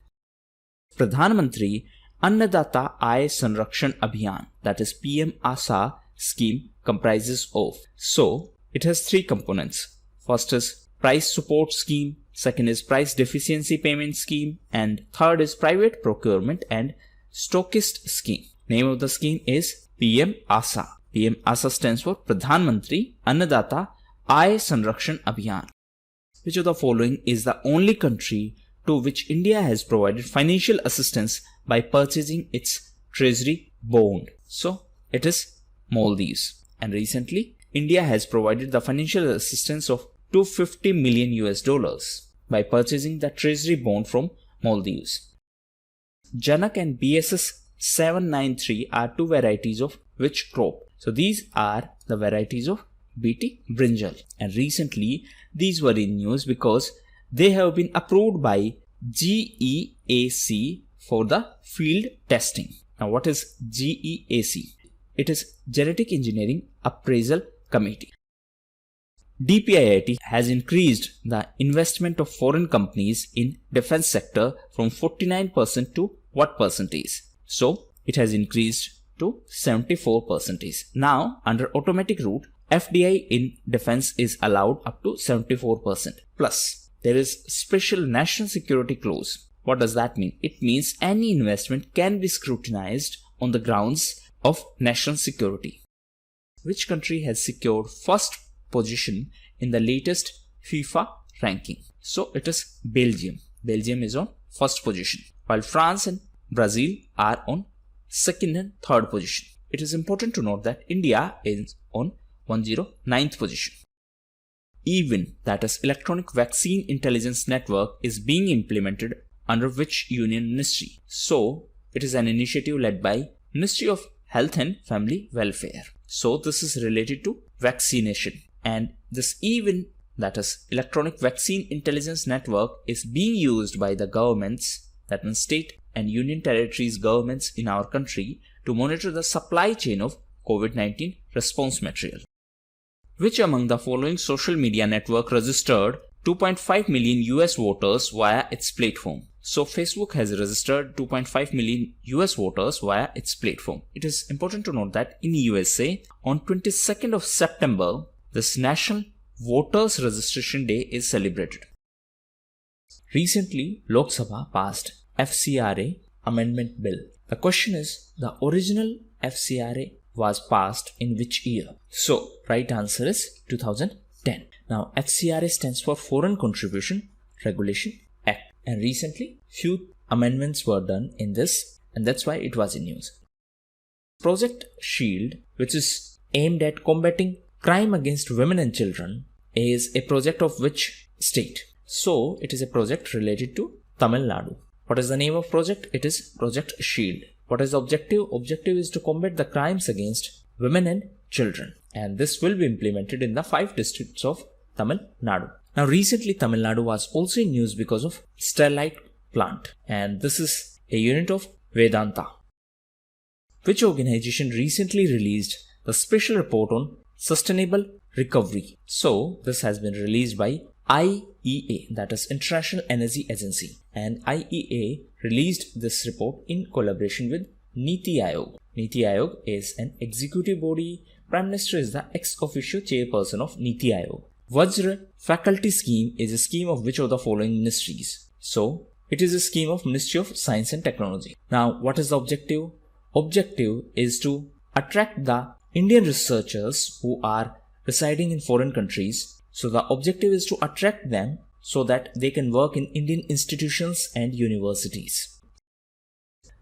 Pradhan Mantri Annadata Aay Sanrakshan Abhiyan, that is PM ASA scheme, comprises of. So, it has 3 components. First is price support scheme, second is price deficiency payment scheme, and third is private procurement and stockist scheme. Name of the scheme is PM ASA. PM ASA stands for Pradhan Mantri Annadata Aay Sanrakshan Abhiyan. Which of the following is the only country to which India has provided financial assistance by purchasing its treasury bond? So, it is Maldives. And recently, India has provided the financial assistance of $250 million by purchasing the treasury bond from Maldives. Janak and BSS 793 are 2 varieties of which crop? So, these are the varieties of BT brinjal, and recently these were in news because they have been approved by GEAC for the field testing. Now, what is GEAC? It is Genetic Engineering Appraisal Committee. DPIIT has increased the investment of foreign companies in defense sector from 49% to what percentage? So, it has increased to 74%. Now, under automatic route, FDI in defense is allowed up to 74%. Plus, there is special national security clause. What does that mean? It means any investment can be scrutinized on the grounds of national security. Which country has secured first position in the latest FIFA ranking? So it is Belgium. Belgium is on first position, while France and Brazil are on second and third position. It is important to note that India is on 109th position. EVIN, that is Electronic Vaccine Intelligence Network, is being implemented under which union ministry? So it is an initiative led by Ministry of Health and Family Welfare. So this is related to vaccination, and this EVIN, that is Electronic Vaccine Intelligence Network, is being used by the governments, that means state and union territories governments in our country, to monitor the supply chain of COVID-19 response material. Which among the following social media network registered 2.5 million US voters via its platform? So Facebook has registered 2.5 million US voters via its platform. It is important to note that in USA, on 22nd of September, this National Voters Registration Day is celebrated. Recently, Lok Sabha passed FCRA Amendment Bill. The question is, the original FCRA was passed in which year? So, right answer is 2010. Now, FCRA stands for Foreign Contribution Regulation Act. And recently, few amendments were done in this, and that's why it was in news. Project SHIELD, which is aimed at combating crime against women and children, is a project of which state? So, it is a project related to Tamil Nadu. What is the name of project? It is Project SHIELD. What is the objective? Objective is to combat the crimes against women and children. And this will be implemented in the 5 districts of Tamil Nadu. Now recently Tamil Nadu was also in news because of Sterlite plant. And this is a unit of Vedanta. Which organization recently released the special report on sustainable recovery? So this has been released by IEA, that is International Energy Agency, and IEA released this report in collaboration with Niti Aayog. Niti Aayog is an executive body. Prime Minister is the ex officio chairperson of Niti Aayog. Vajra faculty scheme is a scheme of which of the following ministries? So it is a scheme of Ministry of Science and Technology. Now what is the objective? Objective is to attract the Indian researchers who are residing in foreign countries. So the objective is to attract them so that they can work in Indian institutions and universities.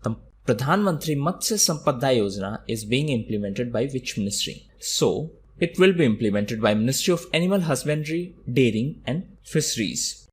The Pradhan Mantri Matsya Sampada Yojna is being implemented by which ministry? So it will be implemented by Ministry of Animal Husbandry, Dairying and Fisheries.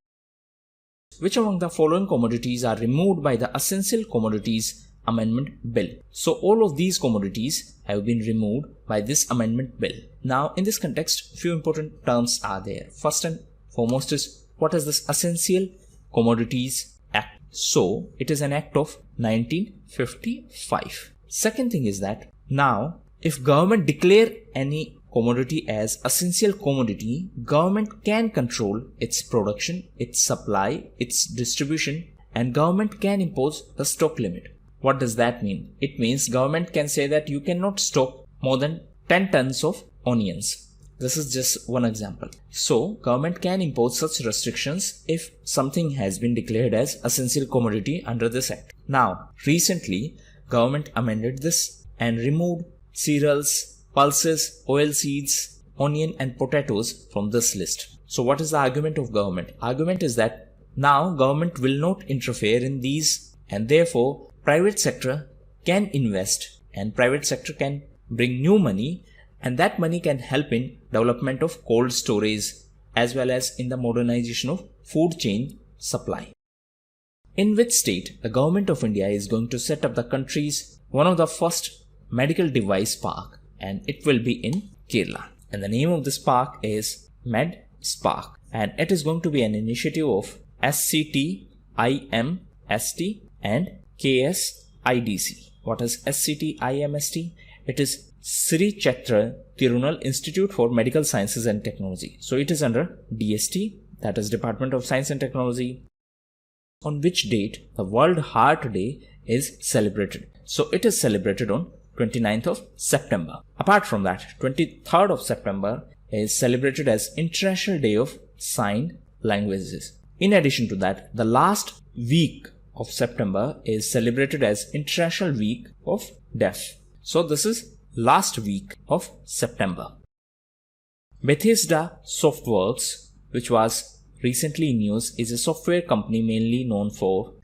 Which among the following commodities are removed by the Essential Commodities Amendment Bill? So all of these commodities have been removed by this amendment bill. Now in this context, few important terms are there. First and foremost is, what is this Essential Commodities Act? So it is an act of 1955. Second thing is that now if government declare any commodity as essential commodity, government can control its production, its supply, its distribution, and government can impose the stock limit. What does that mean? It means government can say that you cannot stock more than 10 tons of onions. This is just one example. So government can impose such restrictions if something has been declared as essential commodity under this act. Now recently government amended this and removed cereals, pulses, oilseeds, onion and potatoes from this list. So what is the argument of government? Argument is that now government will not interfere in these, and therefore private sector can invest and private sector can bring new money, and that money can help in development of cold storage as well as in the modernization of food chain supply. In which state the government of India is going to set up the country's one of the first medical device park, and it will be in Kerala. And the name of this park is MedSpark, and it is going to be an initiative of SCT, IMST and KSIDC. What is SCT, IMST? It is Sri Chitra Tirunal Institute for Medical Sciences and Technology. So it is under DST, that is Department of Science and Technology. On which date the World Heart Day is celebrated? So it is celebrated on 29th of September. Apart from that, 23rd of September is celebrated as International Day of Sign Languages. In addition to that, the last week of September is celebrated as International Week of Deaf. So this is last week of September. Bethesda Softworks, which was recently in news, is a software company mainly known for,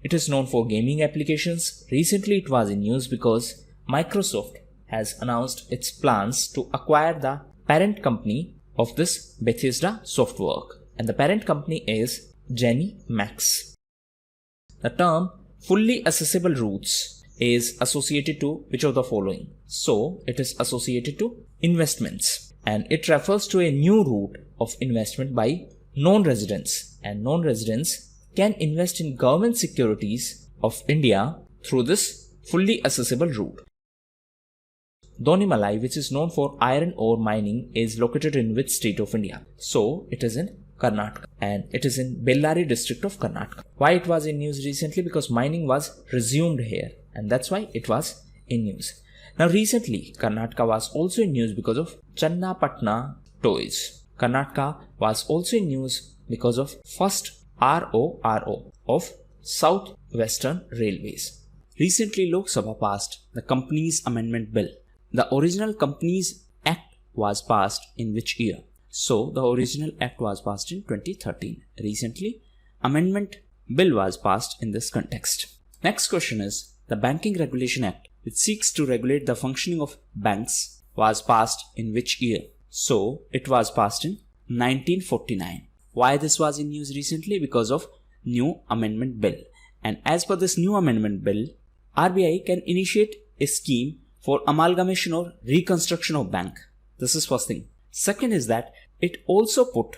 it is known for gaming applications. Recently it was in news because Microsoft has announced its plans to acquire the parent company of this Bethesda Softwork, and the parent company is ZeniMax. The term fully accessible routes is associated to which of the following? So it is associated to investments, and it refers to a new route of investment by non-residents, and non-residents can invest in government securities of India through this fully accessible route. Donimalai, which is known for iron ore mining, is located in which state of India? So it is in Karnataka, and it is in Bellary district of Karnataka. Why it was in news recently? Because mining was resumed here, and that's why it was in news. Now recently Karnataka was also in news because of Channapatna toys. Karnataka was also in news because of first RORO of South Western Railways. Recently Lok Sabha passed the Companies Amendment Bill. The original Companies Act was passed in which year? So the original act was passed in 2013. Recently Amendment Bill was passed in this context. Next question is, the Banking Regulation Act, which seeks to regulate the functioning of banks, was passed in which year? So it was passed in 1949. Why this was in news recently? Because of new amendment bill. And as per this new amendment bill, RBI can initiate a scheme for amalgamation or reconstruction of bank. This is first thing. Second is that it also put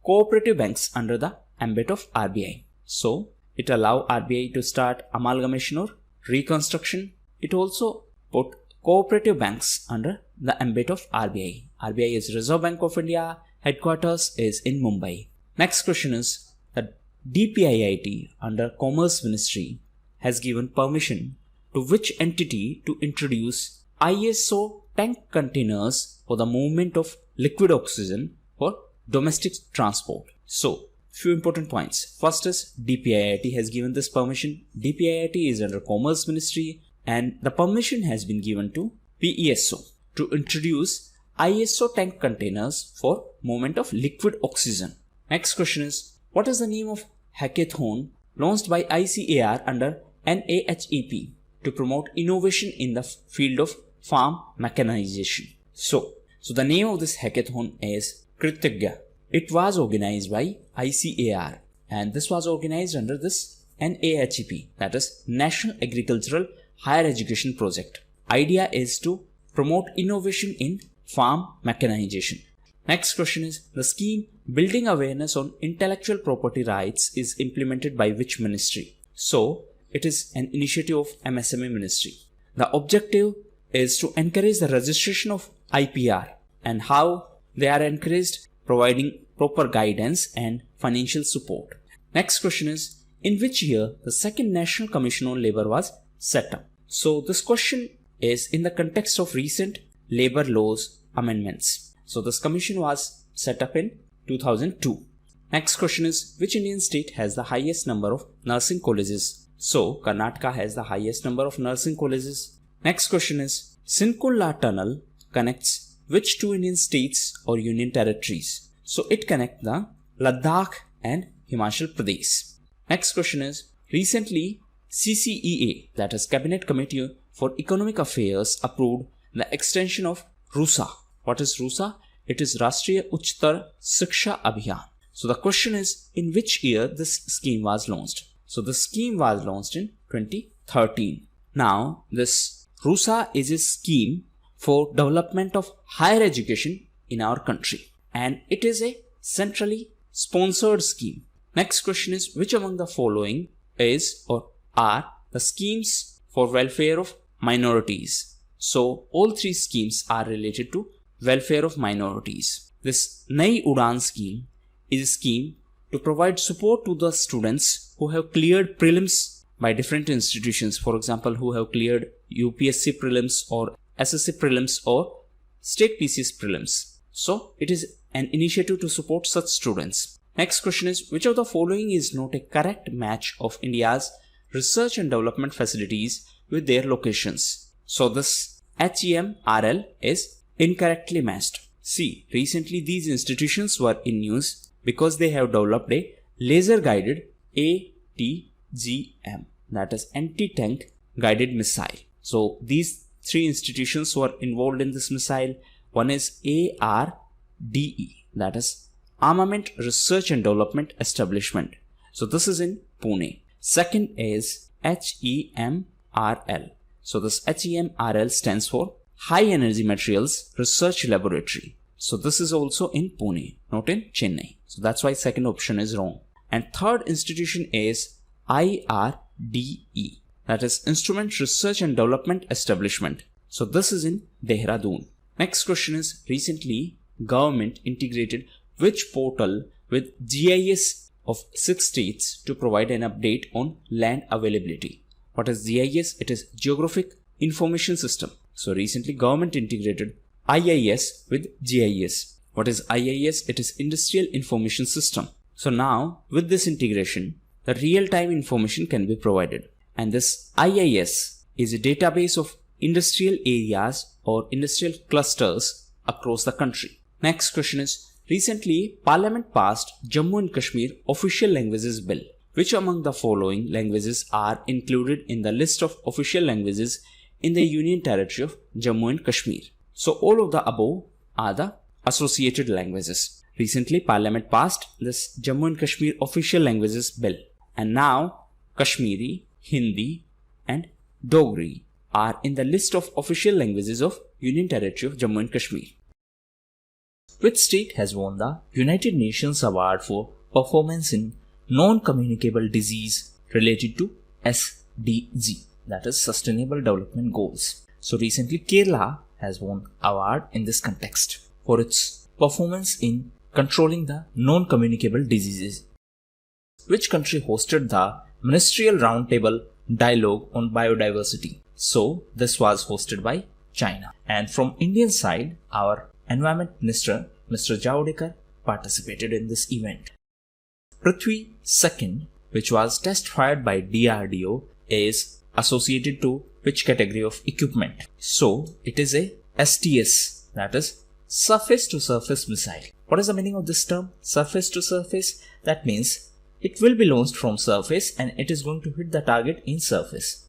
cooperative banks under the ambit of RBI. So it allow RBI to start amalgamation or reconstruction. It also put cooperative banks under the ambit of RBI. RBI is Reserve Bank of India. Headquarters is in Mumbai. Next question is, the DPIIT under Commerce Ministry has given permission to which entity to introduce ISO tank containers for the movement of liquid oxygen for domestic transport? So, few important points. First is DPIIT has given this permission. DPIIT is under Commerce Ministry, and the permission has been given to PESO to introduce ISO tank containers for movement of liquid oxygen. Next question is, what is the name of hackathon launched by ICAR under NAHEP to promote innovation in the field of farm mechanization? So the name of this hackathon is Kritigya. It was organized by ICAR, and this was organized under this NAHEP, that is National Agricultural Higher Education Project. Idea is to promote innovation in farm mechanization. Next question is, the scheme Building Awareness on Intellectual Property Rights is implemented by which ministry? So it is an initiative of MSME ministry. The objective is to encourage the registration of IPR, and how they are encouraged, providing proper guidance and financial support. Next question is, in which year the second National Commission on Labour was set up? So this question is in the context of recent labor laws amendments. So this commission was set up in 2002. Next question is, which Indian state has the highest number of nursing colleges? So Karnataka has the highest number of nursing colleges. Next question is, Sinkulla Tunnel connects which two Indian states or union territories? So it connects the Ladakh and Himachal Pradesh. Next question is, recently CCEA, that is Cabinet Committee for Economic Affairs, approved the extension of RUSA. What is RUSA? It is Rashtriya Uchtar Shiksha Abhiyan. So the question is, in which year this scheme was launched? So the scheme was launched in 2013. Now this RUSA is a scheme for development of higher education in our country, and it is a centrally sponsored scheme. Next question is, which among the following is or are the schemes for welfare of minorities? So all three schemes are related to welfare of minorities. This Nai Udan scheme is a scheme to provide support to the students who have cleared prelims by different institutions, for example, who have cleared UPSC prelims or SSC prelims or state PCS prelims. So it is an initiative to support such students. Next question is, which of the following is not a correct match of India's research and development facilities with their locations? So this HEMRL is incorrectly matched. See, recently these institutions were in news because they have developed a laser guided ATGM, that is anti-tank guided missile. So these three institutions were involved in this missile. One is ARDE, that is Armament Research and Development Establishment. So this is in Pune. Second is HEMRL. So this HEMRL stands for High Energy Materials Research Laboratory. So this is also in Pune, not in Chennai. So that's why second option is wrong. And third institution is IRDE, that is Instrument Research and Development Establishment. So this is in Dehradun. Next question is, recently government integrated which portal with GIS of 6 states to provide an update on land availability? What is GIS? It is Geographic Information System. So recently government integrated IIS with GIS. What is IIS? It is Industrial Information System. So now with this integration, the real-time information can be provided. And this IIS is a database of industrial areas or industrial clusters across the country. Next question is, recently Parliament passed Jammu and Kashmir Official Languages Bill. Which among the following languages are included in the list of official languages in the Union Territory of Jammu and Kashmir? So all of the above are the associated languages. Recently Parliament passed this Jammu and Kashmir Official Languages Bill, and now Kashmiri, Hindi and Dogri are in the list of official languages of Union Territory of Jammu and Kashmir. Which state has won the United Nations Award for performance in non-communicable disease related to SDG, that is Sustainable Development Goals? So recently Kerala has won award in this context for its performance in controlling the non-communicable diseases. Which country hosted the Ministerial Roundtable Dialogue on Biodiversity? So this was hosted by China. And from Indian side, our Environment Minister Mr. Javadekar participated in this event. Prithvi 2nd, which was test fired by DRDO, is associated to which category of equipment? So it is a STS, that is Surface to Surface Missile. What is the meaning of this term? Surface to Surface? That means it will be launched from surface and it is going to hit the target in surface.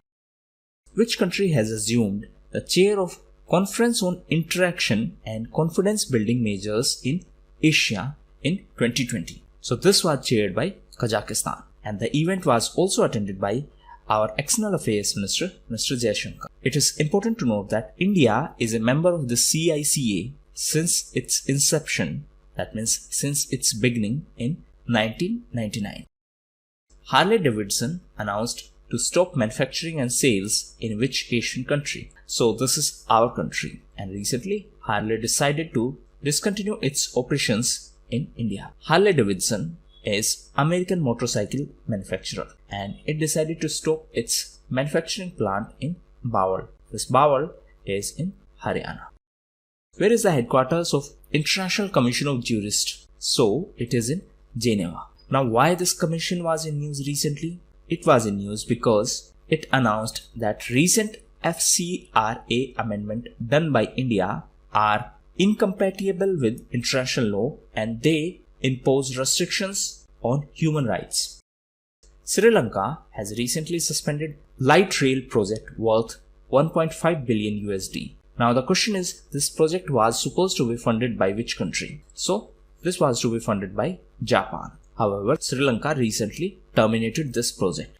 Which country has assumed the chair of Conference on Interaction and Confidence Building Measures in Asia in 2020? So this was chaired by Kazakhstan, and the event was also attended by our External Affairs Minister Mr. Jaishankar. It is important to note that India is a member of the CICA since its inception, that means since its beginning in 1999. Harley-Davidson announced to stop manufacturing and sales in which Asian country? So this is our country, and recently Harley decided to discontinue its operations in India. Harley-Davidson is American motorcycle manufacturer, and it decided to stop its manufacturing plant in Bawal. This Bawal is in Haryana. Where is the headquarters of International Commission of Jurists? So it is in Geneva. Now why this commission was in news recently? It was in news because it announced that recent FCRA amendment done by India are incompatible with international law and they impose restrictions on human rights. Sri Lanka has recently suspended light rail project worth 1.5 billion USD. Now the question is, this project was supposed to be funded by which country? So this was to be funded by Japan. However, Sri Lanka recently terminated this project.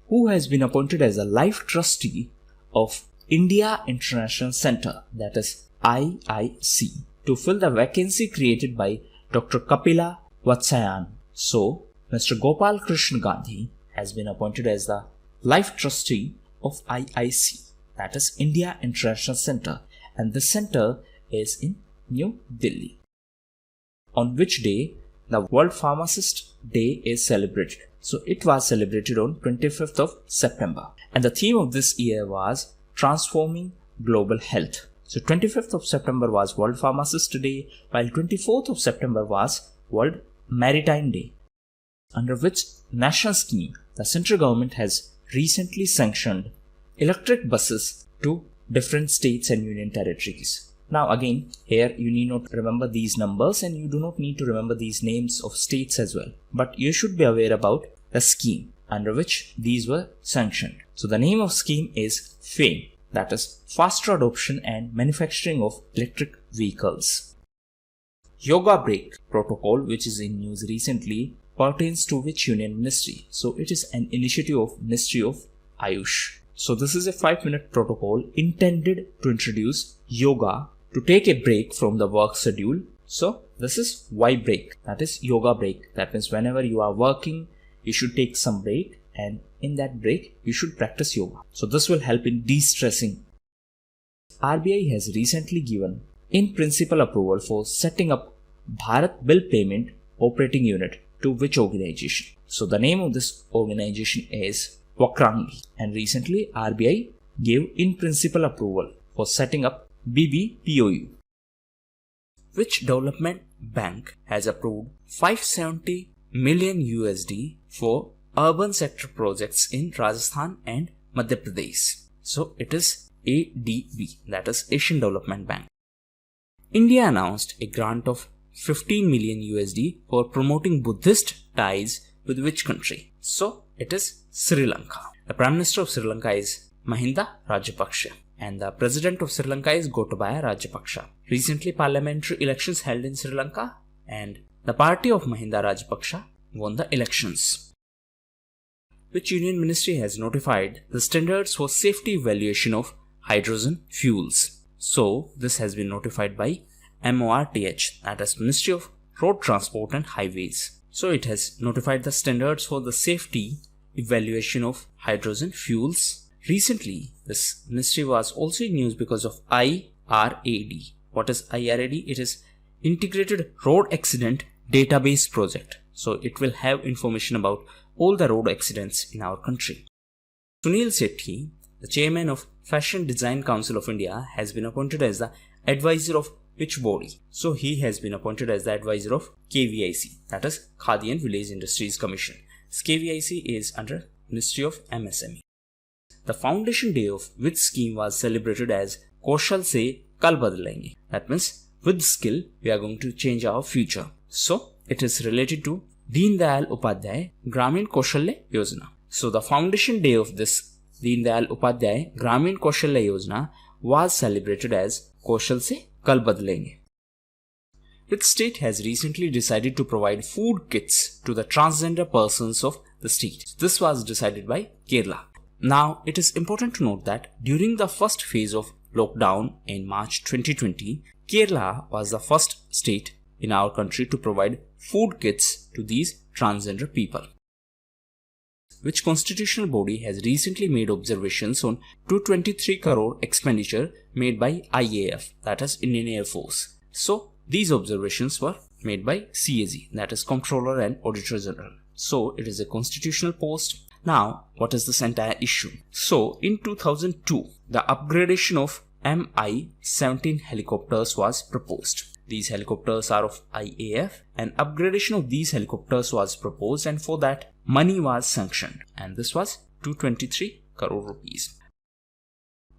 Who has been appointed as a life trustee of India International Center, that is IIC, to fill the vacancy created by Dr. Kapila Vatsyayan? So, Mr. Gopal Krishna Gandhi has been appointed as the life trustee of IIC, that is India International Center, and the center is in New Delhi. On which day the World Pharmacist Day is celebrated. So it was celebrated on 25th of September. And the theme of this year was Transforming Global Health. So 25th of September was World Pharmacist Day, while 24th of September was World Maritime Day, under which national scheme the central government has recently sanctioned electric buses to different states and union territories. Now again, here you need not remember these numbers and you do not need to remember these names of states as well. But you should be aware about the scheme under which these were sanctioned. So the name of scheme is FAME, that is Faster Adoption and Manufacturing of Electric Vehicles. Yoga Break Protocol, which is in news recently, pertains to which union ministry? So it is an initiative of Ministry of Ayush. So this is a 5-minute protocol intended to introduce yoga to take a break from the work schedule. So this is Y break, that is yoga break. That means whenever you are working, you should take some break, and in that break you should practice yoga. So this will help in de-stressing. RBI has recently given in principle approval for setting up Bharat Bill Payment Operating Unit to which organization? So the name of this organization is Wakrangi, and recently RBI gave in principle approval for setting up BBPOU. Which development bank has approved 570 million USD for urban sector projects in Rajasthan and Madhya Pradesh? So it is ADB, that is Asian Development Bank. India announced a grant of 15 million USD for promoting Buddhist ties with which country? So it is Sri Lanka. The Prime Minister of Sri Lanka is Mahinda Rajapaksa and the President of Sri Lanka is Gotabaya Rajapaksa. Recently parliamentary elections held in Sri Lanka and the party of Mahinda Rajapaksa won the elections. Which union ministry has notified the standards for safety evaluation of hydrogen fuels? So this has been notified by MORTH, that is Ministry of Road Transport and Highways. So it has notified the standards for the safety evaluation of hydrogen fuels. Recently, this ministry was also in news because of IRAD. What is IRAD? It is Integrated Road Accident Database Project. So it will have information about all the road accidents in our country. Sunil Sethi, the chairman of Fashion Design Council of India, has been appointed as the advisor of which body? So he has been appointed as the advisor of KVIC, that is Khadi and Village Industries Commission. This KVIC is under Ministry of MSME. The foundation day of which scheme was celebrated as Kaushal Se Kal Badlenge. That means with skill we are going to change our future. So it is related to Deen Dayal Upadhyay Gramin Kaushalya Yojna. So the foundation day of this Deen Dayal Upadhyay Gramin Kaushalya Yojna was celebrated as Kaushal Se Kal Badlenge. Which state has recently decided to provide food kits to the transgender persons of the state? This was decided by Kerala. Now it is important to note that during the first phase of lockdown in March 2020, Kerala was the first state in our country to provide food kits to these transgender people. Which constitutional body has recently made observations on 223 crore expenditure made by IAF, that is Indian Air Force. So these observations were made by CAG, that is Comptroller and Auditor General. So it is a constitutional post. Now what is this entire issue? So in 2002, the upgradation of Mi-17 helicopters was proposed. These helicopters are of IAF and upgradation of these helicopters was proposed, and for that money was sanctioned, and this was 223 crore rupees.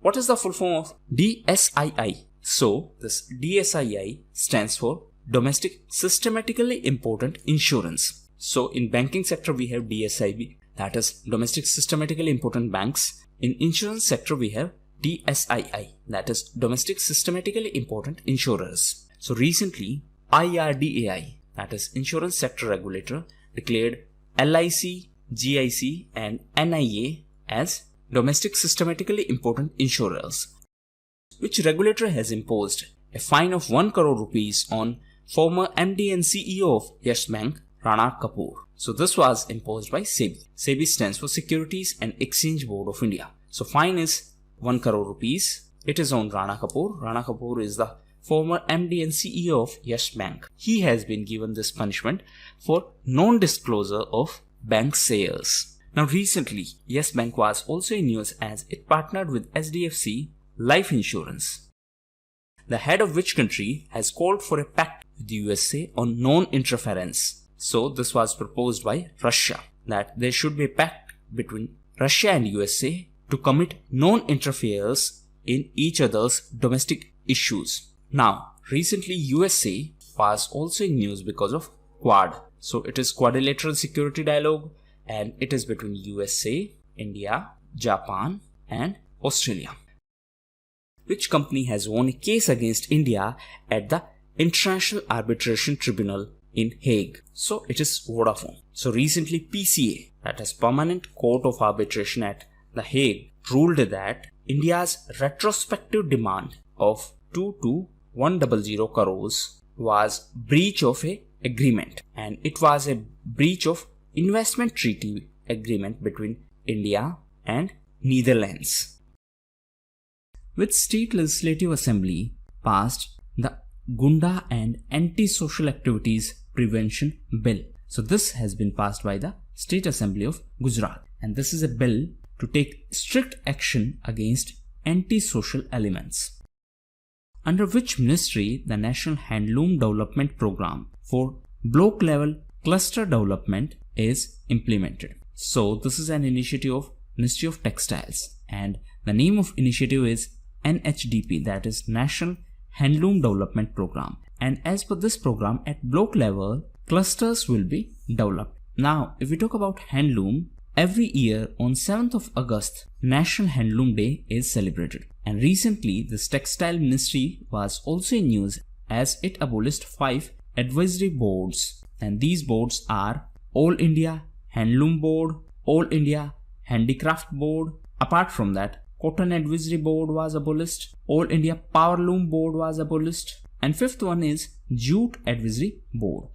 What is the full form of DSII? So this DSII stands for Domestic Systematically Important Insurance. So in banking sector we have DSIB, that is Domestic Systematically Important Banks. In insurance sector we have DSII, that is Domestic Systematically Important Insurers. So recently IRDAI, that is Insurance Sector Regulator, declared LIC, GIC and NIA as Domestic Systematically Important Insurers. Which regulator has imposed a fine of 1 crore rupees on former MD and CEO of Yes Bank, Rana Kapoor? So this was imposed by SEBI. SEBI stands for Securities and Exchange Board of India. So fine is 1 crore rupees. It is on Rana Kapoor. Rana Kapoor is the former MD and CEO of Yes Bank. He has been given this punishment for non-disclosure of bank shares. Now recently, Yes Bank was also in news as it partnered with SDFC Life Insurance, the head of which country has called for a pact with the USA on non-interference. So this was proposed by Russia, that there should be a pact between Russia and USA to commit non-interference in each other's domestic issues. Now, recently USA was also in news because of Quad. So it is Quadrilateral Security Dialogue, and it is between USA, India, Japan and Australia. Which company has won a case against India at the International Arbitration Tribunal in Hague? So it is Vodafone. So recently PCA, that is Permanent Court of Arbitration at The Hague, ruled that India's retrospective demand of 2 to 100 crores was breach of a agreement, and it was a breach of investment treaty agreement between India and Netherlands. With State Legislative Assembly passed the Gunda and Anti-Social Activities Prevention Bill. So this has been passed by the State Assembly of Gujarat, and this is a bill to take strict action against anti-social elements, under which ministry the National Handloom Development Program for block level cluster development is implemented. So this is an initiative of Ministry of Textiles, and the name of initiative is NHDP, that is National Handloom Development Program. And as per this program, at block level, clusters will be developed. Now, if we talk about handloom, every year on 7th of August, National Handloom Day is celebrated. And recently, this textile ministry was also in news as it abolished 5 advisory boards. And these boards are All India Handloom Board, All India Handicraft Board. Apart from that, Cotton Advisory Board was abolished, All India Powerloom Board was abolished, and 5th one is Jute Advisory Board.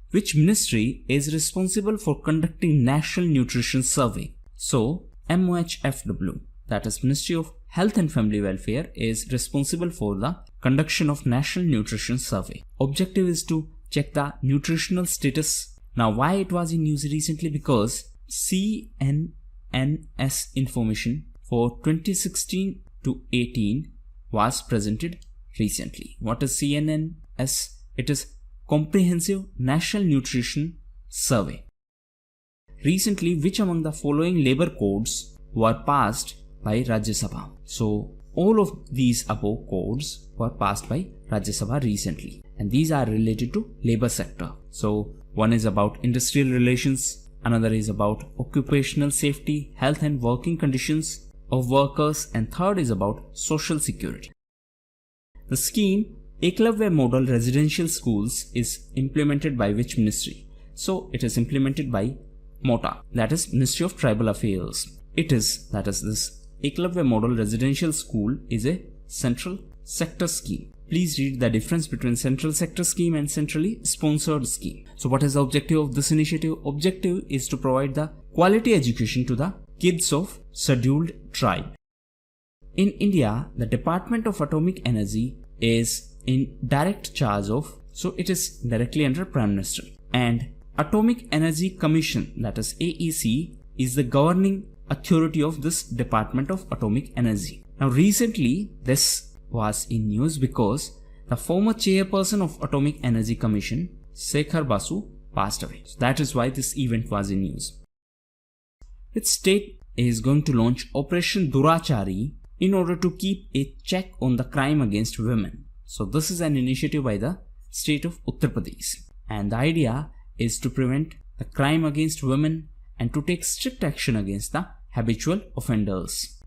Which ministry is responsible for conducting National Nutrition Survey? So, MOHFW, that is Ministry of Health and Family Welfare, is responsible for the conduction of National Nutrition Survey. Objective is to check the nutritional status. Now, why it was in news recently? Because CNNS information for 2016 to 18 was presented recently. What is CNNS? It is Comprehensive National Nutrition Survey. Recently, which among the following labor codes were passed by Rajya Sabha? So, all of these above codes were passed by Rajya Sabha recently, and these are related to labor sector. So, one is about industrial relations, another is about occupational safety, health and working conditions of workers, and third is about social security. The scheme Eklavya Model Residential Schools is implemented by which ministry? So it is implemented by MOTA, that is Ministry of Tribal Affairs. This Eklavya Model Residential School is a central sector scheme. Please read the difference between central sector scheme and centrally sponsored scheme. So what is the objective of this initiative? Objective is to provide the quality education to the kids of scheduled tribe. In India, the Department of Atomic Energy is in direct charge of, so it is directly under Prime Minister, and Atomic Energy Commission, that is AEC, is the governing authority of this Department of Atomic Energy. Now recently this was in news because the former chairperson of Atomic Energy Commission, Shekhar Basu, passed away. So that is why this event was in news. Which state is going to launch Operation Durachari in order to keep a check on the crime against women? So this is an initiative by the state of Uttar Pradesh, and the idea is to prevent the crime against women and to take strict action against the habitual offenders.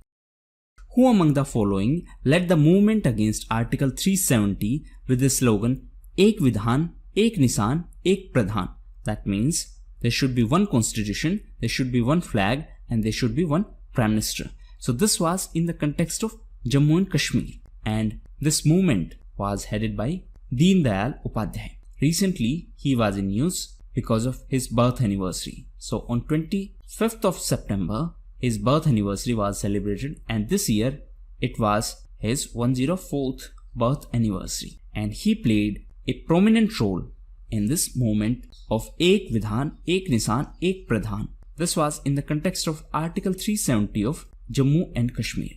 Who among the following led the movement against Article 370 with the slogan Ek Vidhan, Ek Nisan, Ek Pradhan? That means there should be one constitution, there should be one flag, and there should be one prime minister. So this was in the context of Jammu and Kashmir, and this movement was headed by Deen Dayal Upadhyay. Recently, he was in news because of his birth anniversary. So on 25th of September, his birth anniversary was celebrated, and this year it was his 104th birth anniversary, and he played a prominent role in this movement of Ek Vidhan, Ek Nisan, Ek Pradhan. This was in the context of Article 370 of Jammu and Kashmir.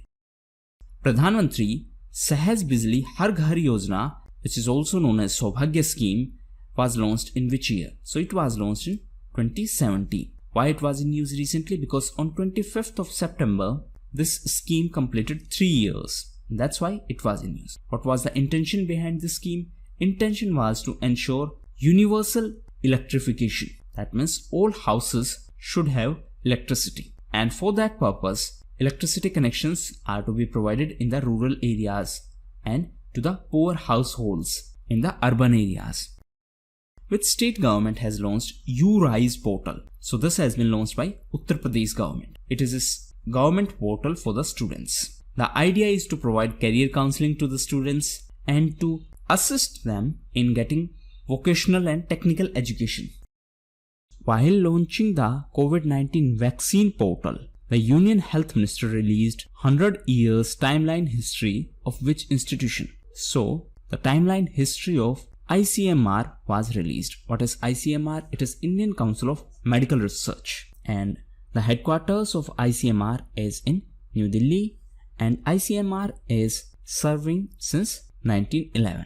Pradhan Mantri Sahaj Bijli Har Ghar Yojna, which is also known as Saubhagya scheme, was launched in which year? So it was launched in 2017. Why it was in news recently? Because on 25th of September, this scheme completed 3 years. That's why it was in news. What was the intention behind this scheme? Intention was to ensure universal electrification. That means all houses should have electricity. And for that purpose, electricity connections are to be provided in the rural areas and to the poor households in the urban areas. Which state government has launched U-Rise portal? So this has been launched by Uttar Pradesh government. It is a government portal for the students. The idea is to provide career counseling to the students and to assist them in getting vocational and technical education. While launching the COVID-19 vaccine portal, the Union Health Minister released 100 years timeline history of which institution. So the timeline history of ICMR was released. What is ICMR? It is Indian Council of Medical Research, and the headquarters of ICMR is in New Delhi, and ICMR is serving since 1911.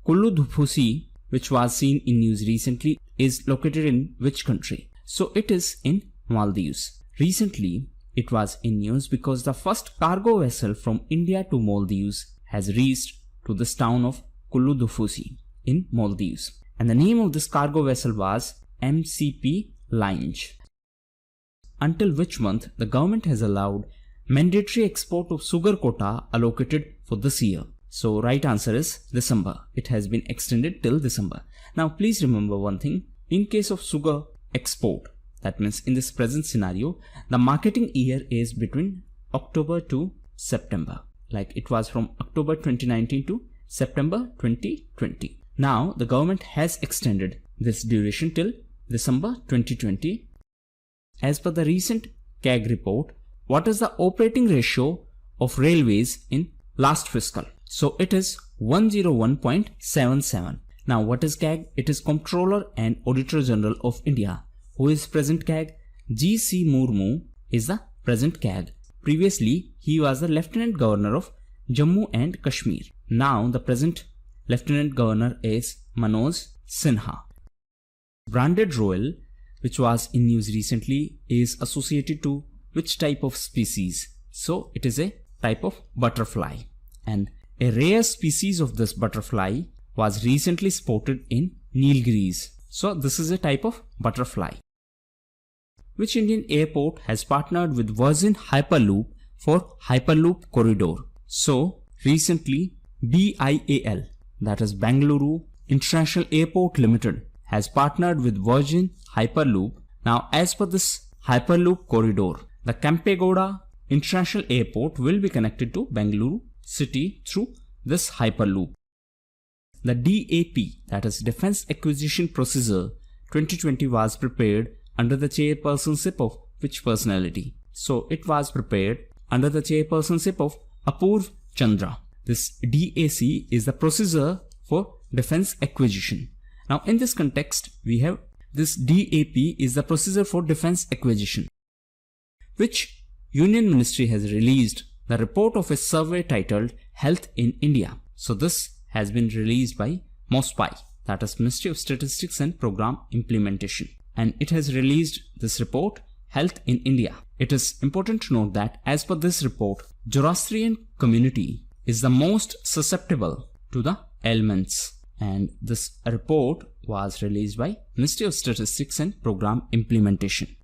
Kullu Dhufusi, which was seen in news recently, is located in which country? So it is in Maldives. Recently, it was in news because the first cargo vessel from India to Maldives has reached to this town of Kullu Dhufusi in Maldives. And the name of this cargo vessel was MCP Lange. Until which month the government has allowed mandatory export of sugar quota allocated for this year? So right answer is December. It has been extended till December. Now please remember one thing. In case of sugar export, that means in this present scenario, the marketing year is between October to September. Like it was from October 2019 to September 2020. Now the government has extended this duration till December 2020. As per the recent CAG report, what is the operating ratio of railways in last fiscal? So it is 101.77. Now what is CAG? It is Comptroller and Auditor General of India. Who is present CAG? G.C. Murmu is the present CAG. Previously, he was the Lieutenant Governor of Jammu and Kashmir. Now the present Lieutenant Governor is Manoj Sinha. Branded royal, which was in news recently, is associated to which type of species? So it is a type of butterfly, and a rare species of this butterfly was recently spotted in Nilgiris. So this is a type of butterfly. Which Indian airport has partnered with Virgin Hyperloop for Hyperloop Corridor? So recently BIAL, that is Bengaluru International Airport Limited, has partnered with Virgin Hyperloop. Now as per this Hyperloop corridor, the Kempegowda International Airport will be connected to Bengaluru city through this Hyperloop. The DAP, that is Defense Acquisition Procedure 2020, was prepared under the chairpersonship of which personality? So it was prepared under the chairpersonship of Apurv Chandra. This DAC is the procedure for defense acquisition. Now in this context, we have this DAP is the procedure for defense acquisition. Which Union Ministry has released the report of a survey titled Health in India. So this has been released by MOSPI, that is Ministry of Statistics and Program Implementation, and it has released this report Health in India. It is important to note that as per this report, Zoroastrian community is the most susceptible to the ailments, and this report was released by Ministry of Statistics and Program Implementation.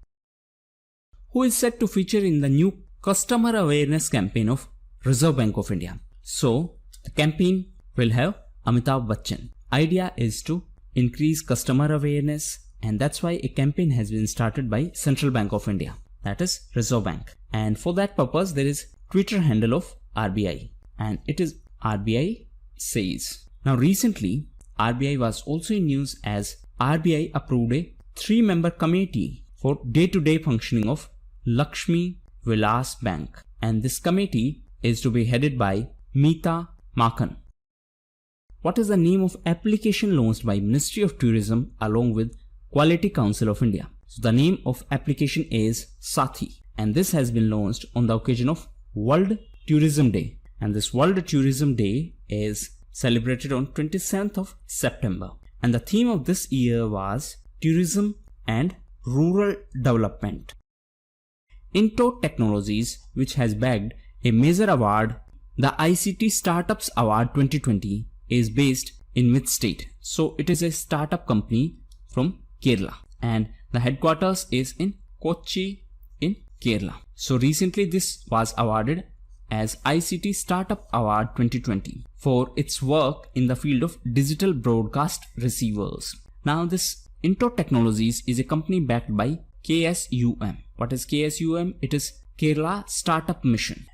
Who is set to feature in the new customer awareness campaign of Reserve Bank of India? So the campaign will have Amitabh Bachchan. Idea is to increase customer awareness, and that's why a campaign has been started by Central Bank of India, that is Reserve Bank. And for that purpose, there is Twitter handle of RBI, and it is RBI says. Now recently, RBI was also in news as RBI approved a 3-member committee for day-to-day functioning of Lakshmi Vilas Bank, and this committee is to be headed by Meeta Markan. What is the name of application launched by Ministry of Tourism along with Quality Council of India? So the name of application is Sathi, and this has been launched on the occasion of World Tourism Day, and this World Tourism Day is celebrated on 27th of September, and the theme of this year was Tourism and Rural Development. Into Technologies, which has bagged a major award, the ICT Startups Award 2020, is based in which state? So it is a startup company from Kerala, and the headquarters is in Kochi in Kerala. So recently this was awarded as ICT Startup Award 2020 for its work in the field of digital broadcast receivers. Now this Into Technologies is a company backed by KSUM. What is KSUM? It is Kerala Startup Mission.